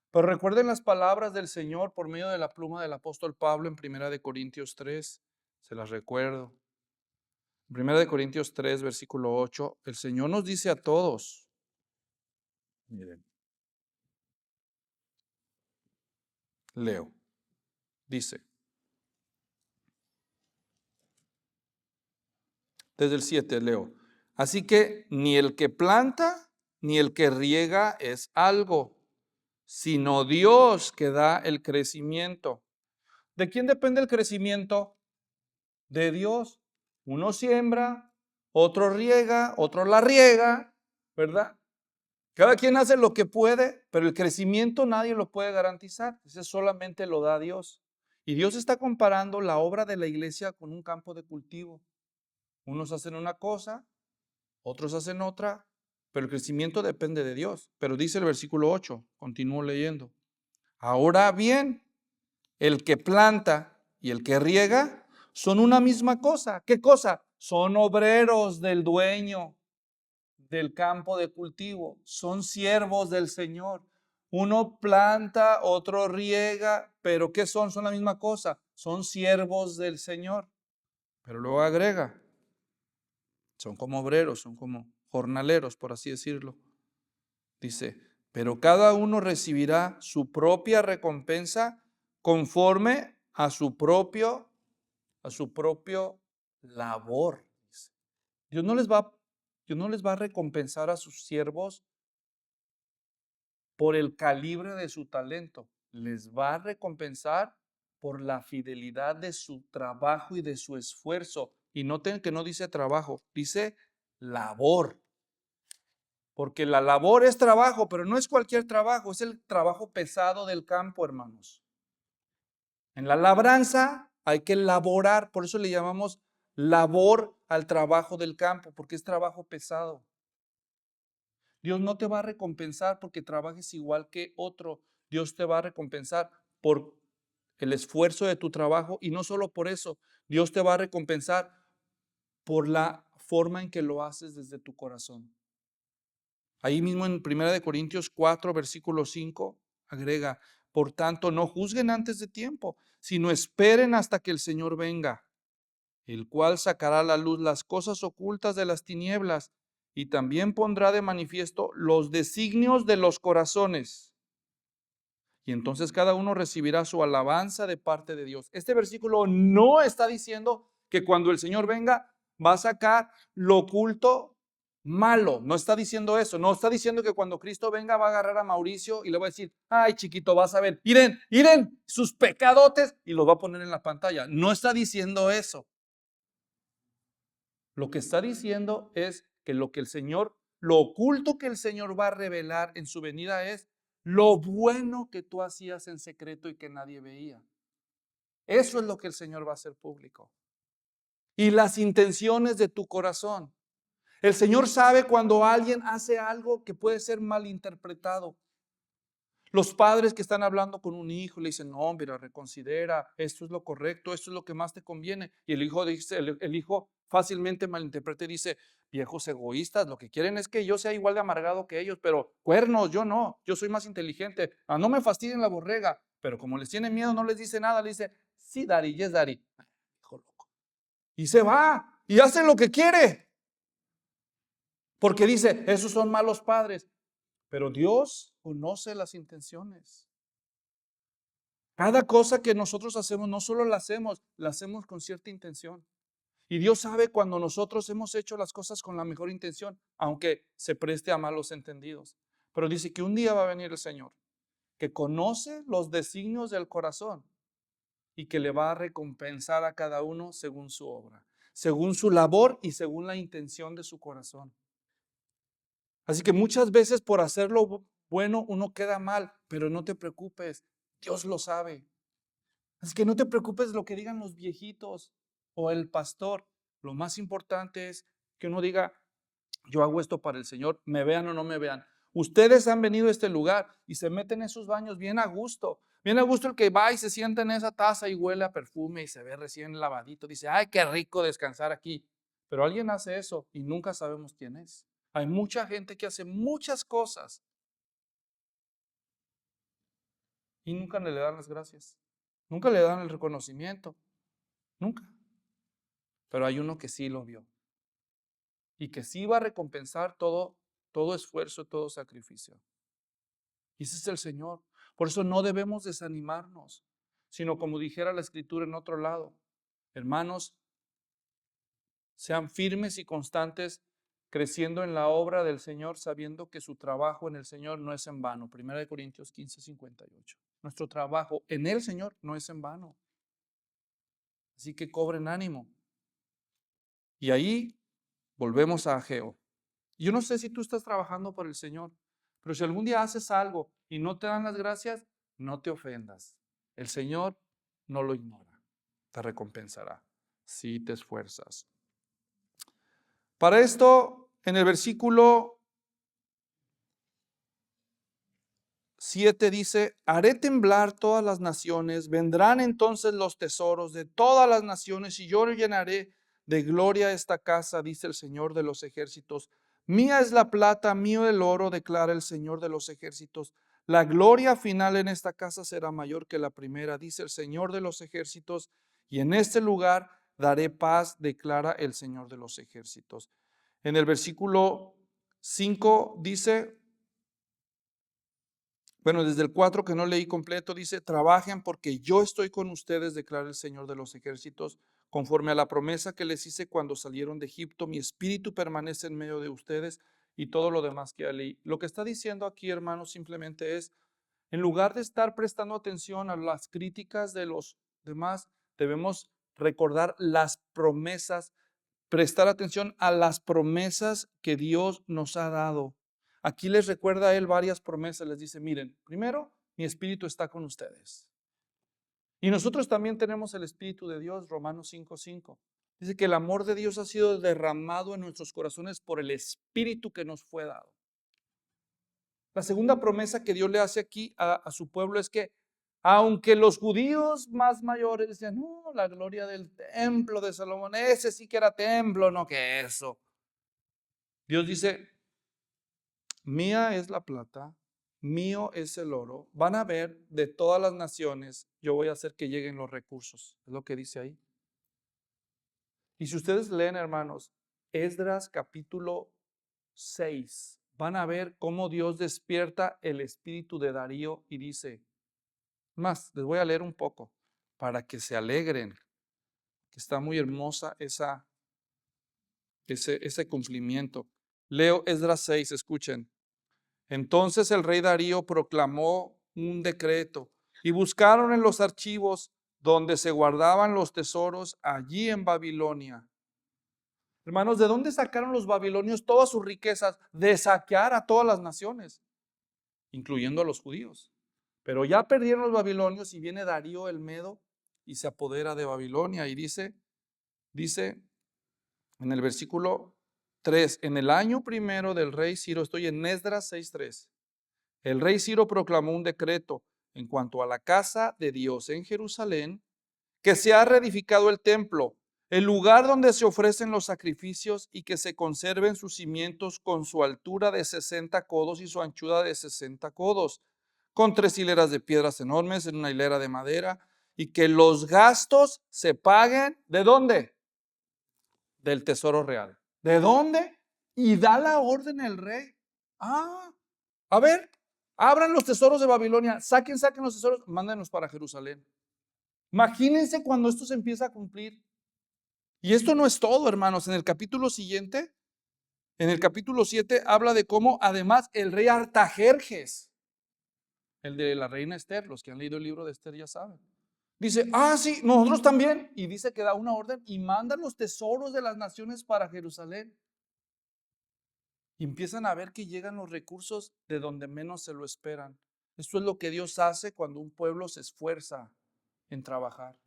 Pero recuerden las palabras del Señor por medio de la pluma del apóstol Pablo en 1 Corintios 3. Se las recuerdo. 1 Corintios 3, versículo 8. El Señor nos dice a todos. Miren. Leo. Dice. Desde el 7 leo. Así que ni el que planta ni el que riega es algo, sino Dios que da el crecimiento. ¿De quién depende el crecimiento? De Dios. Uno siembra, otro riega, otro la riega, ¿verdad? Cada quien hace lo que puede, pero el crecimiento nadie lo puede garantizar. Ese solamente lo da Dios. Y Dios está comparando la obra de la iglesia con un campo de cultivo. Unos hacen una cosa, otros hacen otra, pero el crecimiento depende de Dios. Pero dice el versículo 8, continúo leyendo. Ahora bien, el que planta y el que riega son una misma cosa. ¿Qué cosa? Son obreros del dueño. del campo de cultivo, son siervos del Señor. Uno planta, otro riega, pero ¿qué son? Son la misma cosa, son siervos del Señor. Pero luego agrega, son como obreros, son como jornaleros, por así decirlo. Dice, pero cada uno recibirá su propia recompensa conforme a su propio labor. Dice. Dios no les va a recompensar a sus siervos por el calibre de su talento. Les va a recompensar por la fidelidad de su trabajo y de su esfuerzo. Y noten que no dice trabajo, dice labor. Porque la labor es trabajo, pero no es cualquier trabajo, es el trabajo pesado del campo, hermanos. En la labranza hay que laborar, por eso le llamamos labor al trabajo del campo, porque es trabajo pesado. Dios no te va a recompensar porque trabajes igual que otro. Dios te va a recompensar por el esfuerzo de tu trabajo y no solo por eso. Dios te va a recompensar por la forma en que lo haces desde tu corazón. Ahí mismo en 1 Corintios 4, versículo 5, agrega, por tanto, no juzguen antes de tiempo, sino esperen hasta que el Señor venga, el cual sacará a la luz las cosas ocultas de las tinieblas y también pondrá de manifiesto los designios de los corazones. Y entonces cada uno recibirá su alabanza de parte de Dios. Este versículo no está diciendo que cuando el Señor venga va a sacar lo oculto malo. No está diciendo eso. No está diciendo que cuando Cristo venga va a agarrar a Mauricio y le va a decir, ay chiquito, vas a ver, miren sus pecadotes y los va a poner en la pantalla. No está diciendo eso. Lo que está diciendo es que lo oculto que el Señor va a revelar en su venida es lo bueno que tú hacías en secreto y que nadie veía. Eso es lo que el Señor va a hacer público. Y las intenciones de tu corazón. El Señor sabe cuando alguien hace algo que puede ser malinterpretado. Los padres que están hablando con un hijo le dicen, no, mira, reconsidera, esto es lo correcto, esto es lo que más te conviene. Y el hijo dice, el hijo fácilmente malinterpreta y dice, viejos egoístas, lo que quieren es que yo sea igual de amargado que ellos, pero cuernos, yo no, yo soy más inteligente. No me fastidien la borrega, pero como les tiene miedo, no les dice nada, le dice, sí, Daddy, yes, Daddy. Hijo loco. Y se va y hace lo que quiere. Porque dice, esos son malos padres. Pero Dios conoce las intenciones. Cada cosa que nosotros hacemos, no solo la hacemos con cierta intención. Y Dios sabe cuando nosotros hemos hecho las cosas con la mejor intención, aunque se preste a malos entendidos. Pero dice que un día va a venir el Señor, que conoce los designios del corazón y que le va a recompensar a cada uno según su obra, según su labor y según la intención de su corazón. Así que muchas veces por hacerlo bueno uno queda mal, pero no te preocupes, Dios lo sabe. Así que no te preocupes de lo que digan los viejitos o el pastor. Lo más importante es que uno diga, yo hago esto para el Señor, me vean o no me vean. Ustedes han venido a este lugar y se meten en esos baños bien a gusto. Bien a gusto el que va y se sienta en esa taza y huele a perfume y se ve recién lavadito. Dice, ay, qué rico descansar aquí. Pero alguien hace eso y nunca sabemos quién es. Hay mucha gente que hace muchas cosas y nunca le dan las gracias. Nunca le dan el reconocimiento. Nunca. Pero hay uno que sí lo vio. Y que sí va a recompensar todo esfuerzo, todo sacrificio. Y ese es el Señor. Por eso no debemos desanimarnos, sino como dijera la Escritura en otro lado, hermanos, sean firmes y constantes, creciendo en la obra del Señor, sabiendo que su trabajo en el Señor no es en vano. 1 Corintios 15, 58. Nuestro trabajo en el Señor no es en vano. Así que cobren ánimo. Y ahí volvemos a Ageo. Yo no sé si tú estás trabajando por el Señor, pero si algún día haces algo y no te dan las gracias, no te ofendas. El Señor no lo ignora, te recompensará si te esfuerzas. Para esto, en el versículo 7 dice, haré temblar todas las naciones, vendrán entonces los tesoros de todas las naciones y yo llenaré de gloria esta casa, dice el Señor de los ejércitos. Mía es la plata, mío el oro, declara el Señor de los ejércitos. La gloria final en esta casa será mayor que la primera, dice el Señor de los ejércitos, y en este lugar daré paz, declara el Señor de los ejércitos. En el versículo 5 dice, bueno, desde el 4 que no leí completo, dice, trabajen porque yo estoy con ustedes, declara el Señor de los ejércitos, conforme a la promesa que les hice cuando salieron de Egipto, mi espíritu permanece en medio de ustedes y todo lo demás que ya leí. Lo que está diciendo aquí, hermanos, simplemente es, en lugar de estar prestando atención a las críticas de los demás, debemos recordar las promesas, prestar atención a las promesas que Dios nos ha dado. Aquí les recuerda a él varias promesas, les dice, miren, primero, mi espíritu está con ustedes. Y nosotros también tenemos el espíritu de Dios, Romanos 5:5. Dice que el amor de Dios ha sido derramado en nuestros corazones por el espíritu que nos fue dado. La segunda promesa que Dios le hace aquí a su pueblo es que aunque los judíos más mayores decían, no, la gloria del templo de Salomón, ese sí que era templo, no que eso. Dios dice, mía es la plata, mío es el oro. Van a ver de todas las naciones, yo voy a hacer que lleguen los recursos. Es lo que dice ahí. Y si ustedes leen, hermanos, Esdras capítulo 6, van a ver cómo Dios despierta el espíritu de Darío y dice, más, les voy a leer un poco para que se alegren, que está muy hermosa ese cumplimiento. Leo Esdras 6, escuchen. Entonces el rey Darío proclamó un decreto y buscaron en los archivos donde se guardaban los tesoros allí en Babilonia. Hermanos, ¿de dónde sacaron los babilonios todas sus riquezas? De saquear a todas las naciones, incluyendo a los judíos. Pero ya perdieron los babilonios y viene Darío el Medo y se apodera de Babilonia y dice en el versículo 3, en el año primero del rey Ciro, estoy en Esdras 6:3, el rey Ciro proclamó un decreto en cuanto a la casa de Dios en Jerusalén, que se ha reedificado el templo, el lugar donde se ofrecen los sacrificios y que se conserven sus cimientos con su altura de 60 codos y su anchura de 60 codos, con 3 hileras de piedras enormes en una hilera de madera, y que los gastos se paguen, ¿de dónde? Del tesoro real. ¿De dónde? Y da la orden el rey. A ver, abran los tesoros de Babilonia, saquen los tesoros, mándenlos para Jerusalén. Imagínense cuando esto se empieza a cumplir. Y esto no es todo, hermanos. En el capítulo siguiente, en el capítulo 7, habla de cómo además el rey Artajerjes, el de la reina Esther, los que han leído el libro de Esther ya saben, dice, sí, nosotros también. Y dice que da una orden y manda los tesoros de las naciones para Jerusalén. Y empiezan a ver que llegan los recursos de donde menos se lo esperan. Esto es lo que Dios hace cuando un pueblo se esfuerza en trabajar.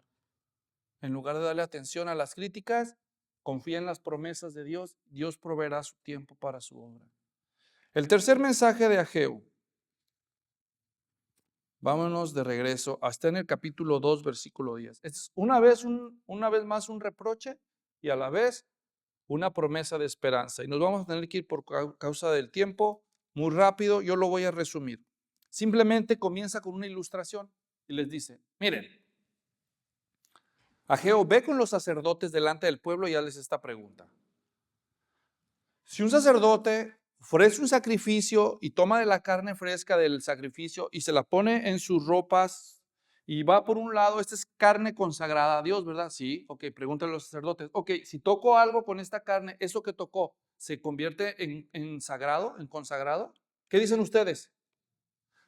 En lugar de darle atención a las críticas, confía en las promesas de Dios. Dios proveerá su tiempo para su obra. El tercer mensaje de Ageo. Vámonos de regreso hasta en el capítulo 2, versículo 10. Es una vez más un reproche y a la vez una promesa de esperanza. Y nos vamos a tener que ir por causa del tiempo muy rápido. Yo lo voy a resumir. Simplemente comienza con una ilustración y les dice, miren, Ageo, ve con los sacerdotes delante del pueblo y hazles esta pregunta. Si un sacerdote ofrece un sacrificio y toma de la carne fresca del sacrificio y se la pone en sus ropas y va por un lado, esta es carne consagrada a Dios, ¿verdad? Sí, ok, pregúntale a los sacerdotes. Ok, si toco algo con esta carne, ¿eso que tocó se convierte en sagrado, en consagrado? ¿Qué dicen ustedes?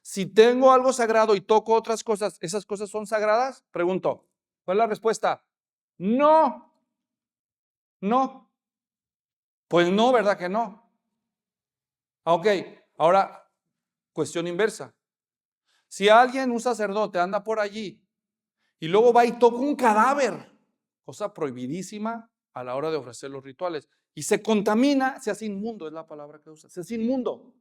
Si tengo algo sagrado y toco otras cosas, ¿esas cosas son sagradas? Pregunto. ¿Cuál es la respuesta? No. No. Pues no, ¿verdad que no? Ok, ahora, cuestión inversa. Si alguien, un sacerdote, anda por allí y luego va y toca un cadáver, cosa prohibidísima a la hora de ofrecer los rituales, y se contamina, se hace inmundo, es la palabra que usa, se hace inmundo.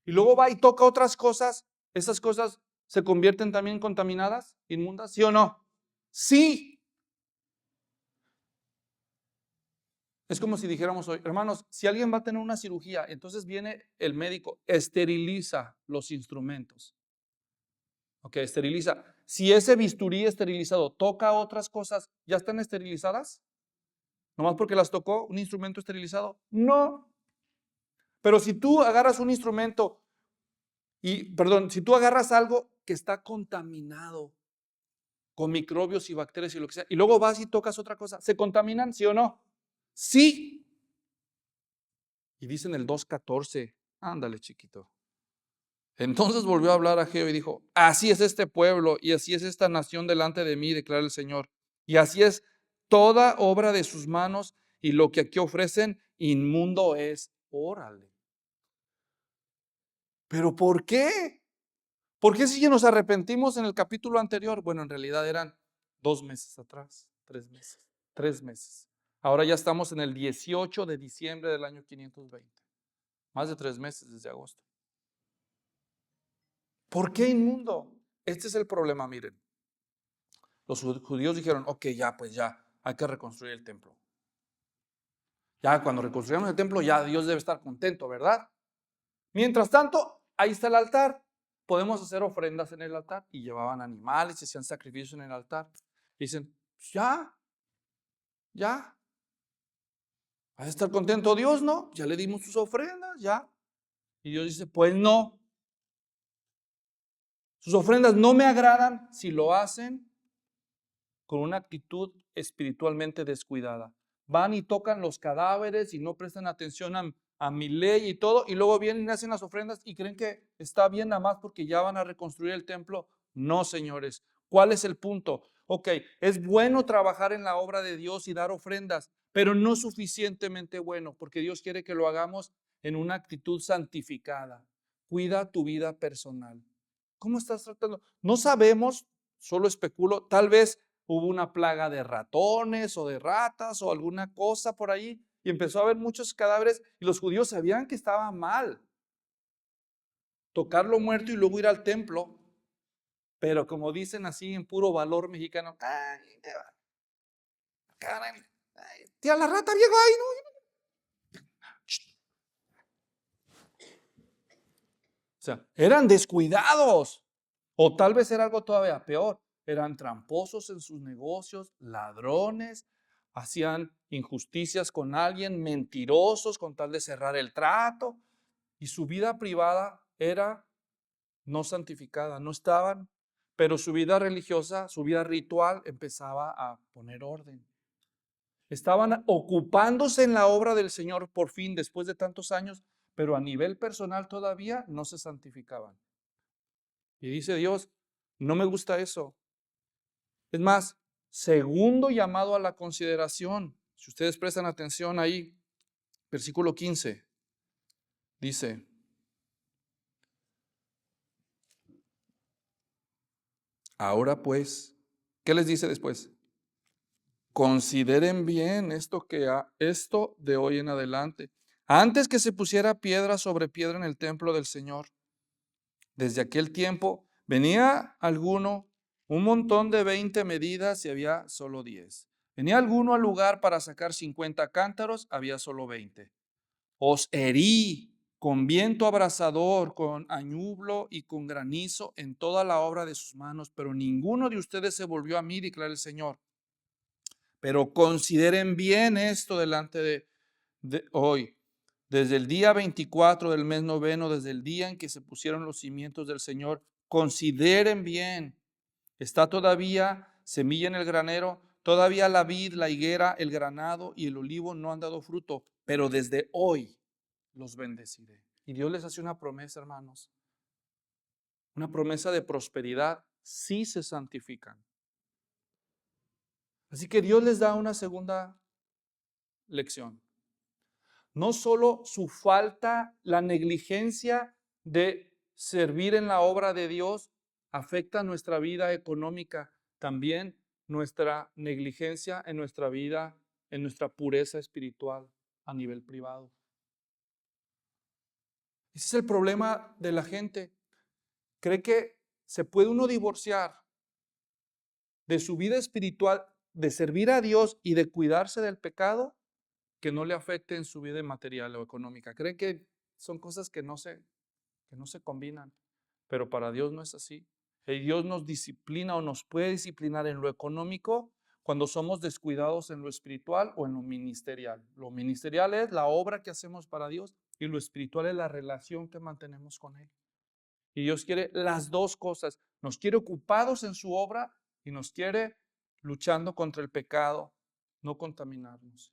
Y luego va y toca otras cosas, ¿esas cosas se convierten también contaminadas, inmundas? ¿Sí o no? Sí. Es como si dijéramos hoy, hermanos, si alguien va a tener una cirugía, entonces viene el médico, esteriliza los instrumentos. Ok, esteriliza. Si ese bisturí esterilizado toca otras cosas, ¿ya están esterilizadas? ¿Nomás porque las tocó un instrumento esterilizado? No. Pero si tú agarras un instrumento si tú agarras algo que está contaminado con microbios y bacterias y lo que sea, y luego vas y tocas otra cosa, ¿se contaminan, sí o no? Sí. Y dicen el 2:14, ándale chiquito. Entonces volvió a hablar a Geo y dijo, así es este pueblo y así es esta nación delante de mí, declara el Señor. Y así es toda obra de sus manos y lo que aquí ofrecen inmundo es. Órale. ¿Pero por qué? ¿Por qué si nos arrepentimos en el capítulo anterior? Bueno, en realidad eran 2 meses atrás, 3 meses, 3 meses. Ahora ya estamos en el 18 de diciembre del año 520. Más de 3 meses desde agosto. ¿Por qué inmundo? Este es el problema, miren. Los judíos dijeron, ok, ya, pues ya, hay que reconstruir el templo. Ya cuando reconstruyamos el templo, ya Dios debe estar contento, ¿verdad? Mientras tanto, ahí está el altar. Podemos hacer ofrendas en el altar. Y llevaban animales y hacían sacrificios en el altar. Y dicen, pues ya. ¿Vas a estar contento Dios, no? Ya le dimos sus ofrendas, ya. Y Dios dice, pues no. Sus ofrendas no me agradan si lo hacen con una actitud espiritualmente descuidada. Van y tocan los cadáveres y no prestan atención a mi ley y todo, y luego vienen y hacen las ofrendas y creen que está bien nada más porque ya van a reconstruir el templo. No, señores. ¿Cuál es el punto? Ok, es bueno trabajar en la obra de Dios y dar ofrendas, pero no suficientemente bueno, porque Dios quiere que lo hagamos en una actitud santificada. Cuida tu vida personal. ¿Cómo estás tratando? No sabemos, solo especulo, tal vez hubo una plaga de ratones o de ratas o alguna cosa por ahí y empezó a haber muchos cadáveres y los judíos sabían que estaba mal tocarlo muerto y luego ir al templo, pero como dicen así en puro valor mexicano, ay, caray, tía la rata viejo ahí, ¿no? O sea, eran descuidados. O tal vez era algo todavía peor. Eran tramposos en sus negocios, ladrones, hacían injusticias con alguien, mentirosos con tal de cerrar el trato. Y su vida privada era no santificada, no estaban, pero su vida religiosa, su vida ritual empezaba a poner orden. Estaban ocupándose en la obra del Señor por fin después de tantos años, pero a nivel personal todavía no se santificaban. Y dice Dios, no me gusta eso. Es más, segundo llamado a la consideración. Si ustedes prestan atención ahí, versículo 15, dice, ahora pues, ¿qué les dice después? Consideren bien esto de hoy en adelante. Antes que se pusiera piedra sobre piedra en el templo del Señor, desde aquel tiempo venía alguno, un montón de 20 medidas y había solo 10. Venía alguno al lugar para sacar 50 cántaros, había solo 20. Os herí con viento abrasador, con añublo y con granizo en toda la obra de sus manos, pero ninguno de ustedes se volvió a mí, declara el Señor. Pero consideren bien esto delante de hoy. Desde el día 24 del mes noveno, desde el día en que se pusieron los cimientos del Señor, consideren bien. Está todavía semilla en el granero, todavía la vid, la higuera, el granado y el olivo no han dado fruto, pero desde hoy los bendeciré. Y Dios les hace una promesa, hermanos. Una promesa de prosperidad si se santifican. Así que Dios les da una segunda lección. No solo su falta, la negligencia de servir en la obra de Dios afecta nuestra vida económica, también nuestra negligencia en nuestra vida, en nuestra pureza espiritual a nivel privado. Ese es el problema de la gente. Cree que se puede uno divorciar de su vida espiritual, de servir a Dios y de cuidarse del pecado, que no le afecte en su vida material o económica. Creen que son cosas que no se combinan, pero para Dios no es así. Dios nos disciplina o nos puede disciplinar en lo económico cuando somos descuidados en lo espiritual o en lo ministerial. Lo ministerial es la obra que hacemos para Dios y lo espiritual es la relación que mantenemos con Él. Y Dios quiere las dos cosas. Nos quiere ocupados en su obra y nos quiere luchando contra el pecado, no contaminarnos.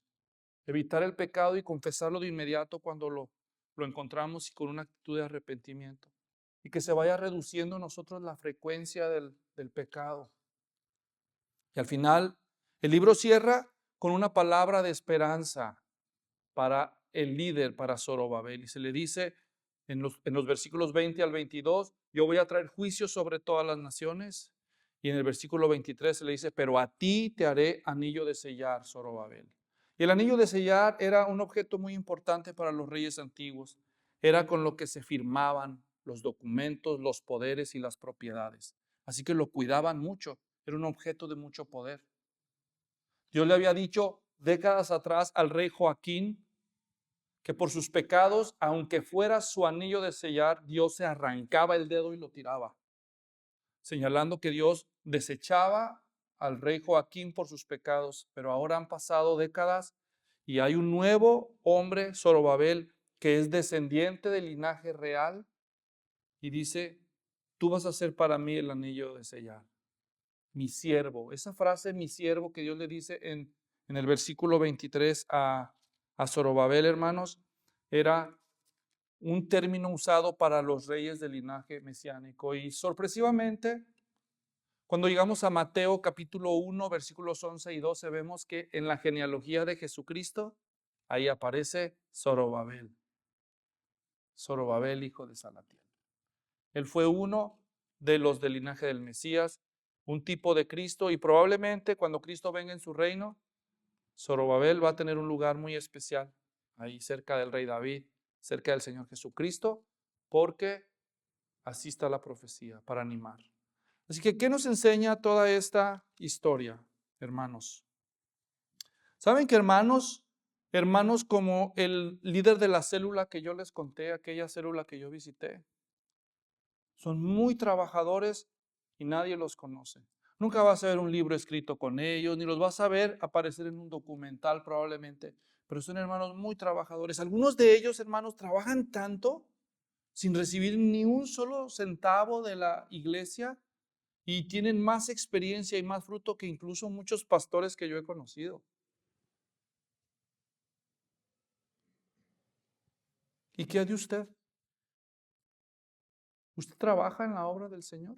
Evitar el pecado y confesarlo de inmediato cuando lo encontramos y con una actitud de arrepentimiento. Y que se vaya reduciendo en nosotros la frecuencia del pecado. Y al final, el libro cierra con una palabra de esperanza para el líder, para Zorobabel. Y se le dice en los versículos 20 al 22, yo voy a traer juicio sobre todas las naciones. Y en el versículo 23 se le dice, pero a ti te haré anillo de sellar, Zorobabel. Y el anillo de sellar era un objeto muy importante para los reyes antiguos. Era con lo que se firmaban los documentos, los poderes y las propiedades. Así que lo cuidaban mucho. Era un objeto de mucho poder. Dios le había dicho décadas atrás al rey Joaquín que por sus pecados, aunque fuera su anillo de sellar, Dios se arrancaba el dedo y lo tiraba, señalando que Dios desechaba al rey Joaquín por sus pecados. Pero ahora han pasado décadas y hay un nuevo hombre, Zorobabel, que es descendiente del linaje real y dice, tú vas a ser para mí el anillo de sellar, mi siervo. Esa frase, mi siervo, que Dios le dice en el versículo 23 a Zorobabel, hermanos, era un término usado para los reyes del linaje mesiánico. Y sorpresivamente, cuando llegamos a Mateo capítulo 1, versículos 11 y 12, vemos que en la genealogía de Jesucristo, ahí aparece Zorobabel. Zorobabel, hijo de Salatiel. Él fue uno de los del linaje del Mesías, un tipo de Cristo, y probablemente cuando Cristo venga en su reino, Zorobabel va a tener un lugar muy especial, ahí cerca del rey David, cerca del Señor Jesucristo, porque así está la profecía, para animar. Así que, ¿qué nos enseña toda esta historia, hermanos? ¿Saben que hermanos como el líder de la célula que yo les conté, aquella célula que yo visité, son muy trabajadores y nadie los conoce? Nunca vas a ver un libro escrito con ellos, ni los vas a ver aparecer en un documental probablemente, pero son hermanos muy trabajadores. Algunos de ellos, hermanos, trabajan tanto sin recibir ni un solo centavo de la iglesia y tienen más experiencia y más fruto que incluso muchos pastores que yo he conocido. ¿Y qué hay de usted? ¿Usted trabaja en la obra del Señor?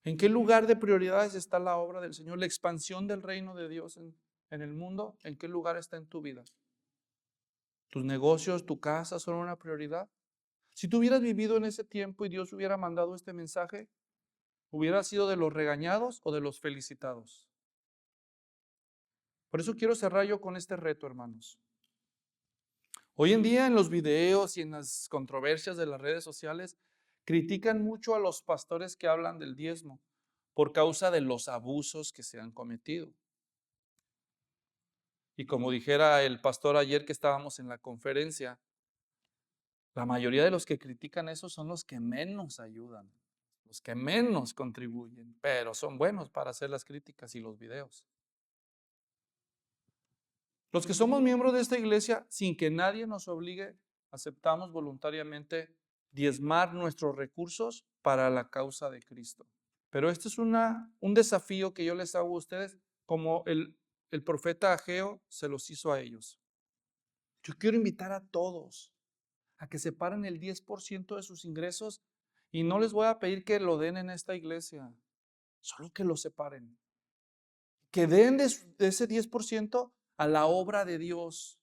¿En qué lugar de prioridades está la obra del Señor? La expansión del reino de Dios en el mundo, ¿en qué lugar está en tu vida? ¿Tus negocios, tu casa son una prioridad? Si tú hubieras vivido en ese tiempo y Dios hubiera mandado este mensaje, ¿hubiera sido de los regañados o de los felicitados? Por eso quiero cerrar yo con este reto, hermanos. Hoy en día en los videos y en las controversias de las redes sociales, critican mucho a los pastores que hablan del diezmo por causa de los abusos que se han cometido. Y como dijera el pastor ayer que estábamos en la conferencia, la mayoría de los que critican eso son los que menos ayudan, los que menos contribuyen, pero son buenos para hacer las críticas y los videos. Los que somos miembros de esta iglesia, sin que nadie nos obligue, aceptamos voluntariamente diezmar nuestros recursos para la causa de Cristo. Pero este es un desafío que yo les hago a ustedes, como el profeta Ageo se los hizo a ellos. Yo quiero invitar a todos a que separen el 10% de sus ingresos y no les voy a pedir que lo den en esta iglesia, solo que lo separen. Que den de ese 10% a la obra de Dios.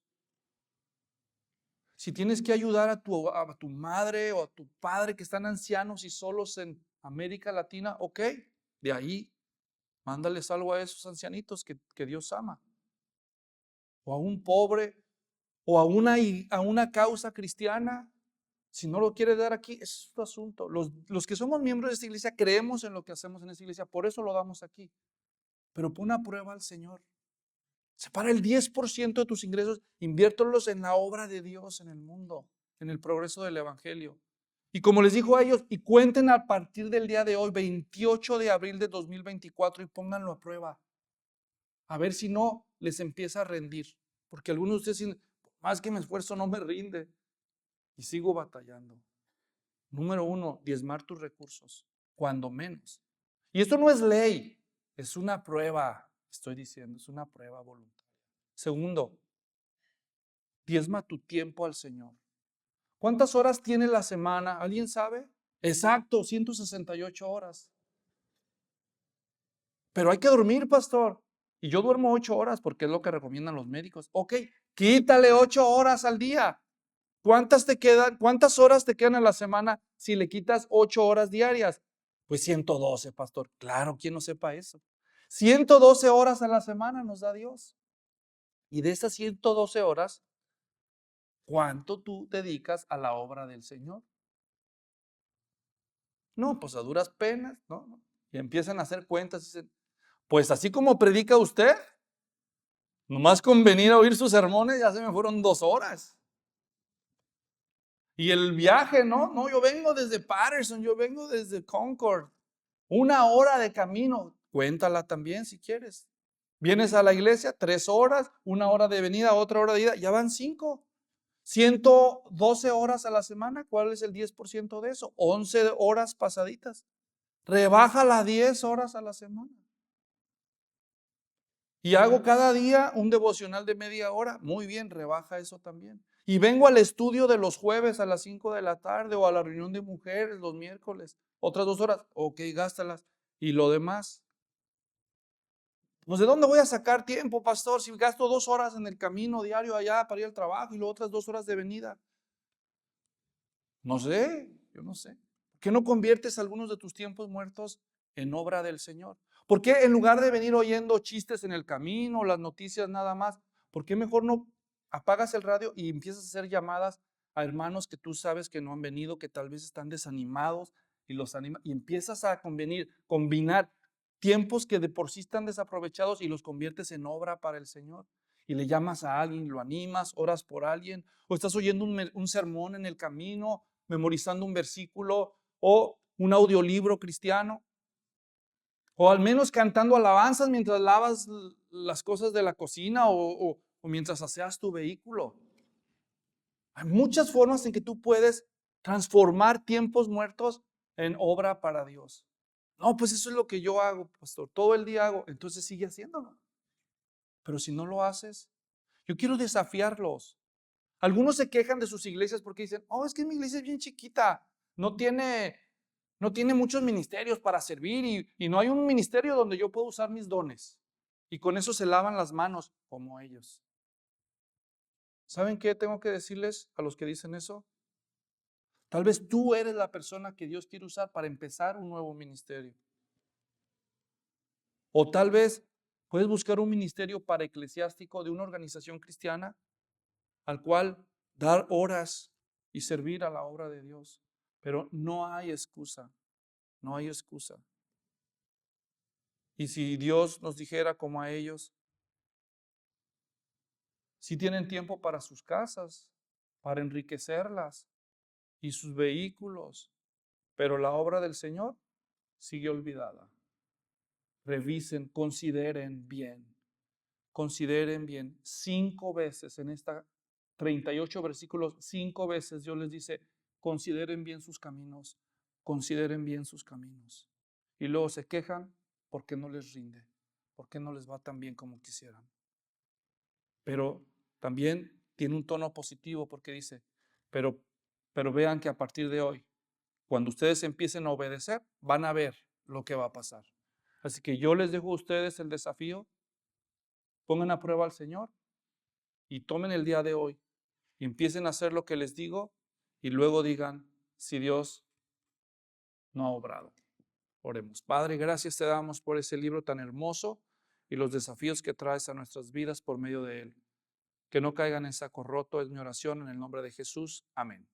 Si tienes que ayudar a tu madre o a tu padre que están ancianos y solos en América Latina, ok, de ahí mándales algo a esos ancianitos que Dios ama. O a un pobre, o a una causa cristiana. Si no lo quiere dar aquí, es tu asunto. Los que somos miembros de esta iglesia creemos en lo que hacemos en esta iglesia, por eso lo damos aquí. Pero pon a prueba al Señor. Separa el 10% de tus ingresos, inviértelos en la obra de Dios en el mundo, en el progreso del evangelio. Y como les dijo a ellos, y cuenten a partir del día de hoy, 28 de abril de 2024, y pónganlo a prueba. A ver si no les empieza a rendir. Porque algunos de ustedes dicen, más que me esfuerzo no me rinde. Y sigo batallando. Número 1, diezmar tus recursos, cuando menos. Y esto no es ley, es una prueba, estoy diciendo, es una prueba voluntaria. Segundo, diezma tu tiempo al Señor. ¿Cuántas horas tiene la semana? ¿Alguien sabe? Exacto, 168 horas. Pero hay que dormir, pastor. Y yo duermo 8 horas porque es lo que recomiendan los médicos. Ok, quítale 8 horas al día. ¿Cuántas te quedan? ¿Cuántas horas te quedan a la semana si le quitas 8 horas diarias? Pues 112, pastor. Claro, ¿quién no sepa eso? 112 horas a la semana nos da Dios. Y de esas 112 horas, ¿cuánto tú dedicas a la obra del Señor? No, pues a duras penas, ¿no? Y empiezan a hacer cuentas y dicen, pues así como predica usted, nomás con venir a oír sus sermones ya se me fueron 2 horas. Y el viaje, no, yo vengo desde Patterson, yo vengo desde Concord. 1 hora de camino, cuéntala también si quieres. Vienes a la iglesia, 3 horas, 1 hora de venida, otra hora de ida, ya van 5. 112 horas a la semana, ¿cuál es el 10% de eso? 11 horas pasaditas. Rebájala 10 horas a la semana. Y hago cada día un devocional de media hora. Muy bien, rebaja eso también. Y vengo al estudio de los jueves a las 5 de la tarde o a la reunión de mujeres los miércoles. Otras 2 horas. Ok, gástalas. Y lo demás. Pues ¿de dónde voy a sacar tiempo, pastor? Si gasto 2 horas en el camino diario allá para ir al trabajo y luego otras 2 horas de venida. No sé, yo no sé. ¿Por qué no conviertes algunos de tus tiempos muertos en obra del Señor? ¿Por qué en lugar de venir oyendo chistes en el camino, las noticias nada más, por qué mejor no apagas el radio y empiezas a hacer llamadas a hermanos que tú sabes que no han venido, que tal vez están desanimados y los anima, y empiezas a combinar tiempos que de por sí están desaprovechados y los conviertes en obra para el Señor? Y le llamas a alguien, lo animas, oras por alguien, o estás oyendo un sermón en el camino, memorizando un versículo o un audiolibro cristiano, o al menos cantando alabanzas mientras lavas las cosas de la cocina o mientras aseas tu vehículo. Hay muchas formas en que tú puedes transformar tiempos muertos en obra para Dios. No, pues eso es lo que yo hago, pastor, todo el día hago, entonces sigue haciéndolo. Pero si no lo haces, yo quiero desafiarlos. Algunos se quejan de sus iglesias porque dicen, oh, es que mi iglesia es bien chiquita, no tiene muchos ministerios para servir y no hay un ministerio donde yo pueda usar mis dones. Y con eso se lavan las manos como ellos. ¿Saben qué tengo que decirles a los que dicen eso? Tal vez tú eres la persona que Dios quiere usar para empezar un nuevo ministerio. O tal vez puedes buscar un ministerio para eclesiástico de una organización cristiana al cual dar horas y servir a la obra de Dios. Pero no hay excusa, no hay excusa. Y si Dios nos dijera como a ellos, si tienen tiempo para sus casas, para enriquecerlas y sus vehículos, pero la obra del Señor sigue olvidada. Revisen, consideren bien. 5 veces en esta 38 versículos, 5 veces Dios les dice, consideren bien sus caminos, consideren bien sus caminos. Y luego se quejan porque no les rinde, porque no les va tan bien como quisieran. Pero también tiene un tono positivo porque dice, pero vean que a partir de hoy, cuando ustedes empiecen a obedecer, van a ver lo que va a pasar. Así que yo les dejo a ustedes el desafío, pongan a prueba al Señor y tomen el día de hoy y empiecen a hacer lo que les digo y luego digan si Dios no ha obrado. Oremos. Padre, gracias te damos por ese libro tan hermoso y los desafíos que traes a nuestras vidas por medio de él. Que no caigan en saco roto es mi oración en el nombre de Jesús. Amén.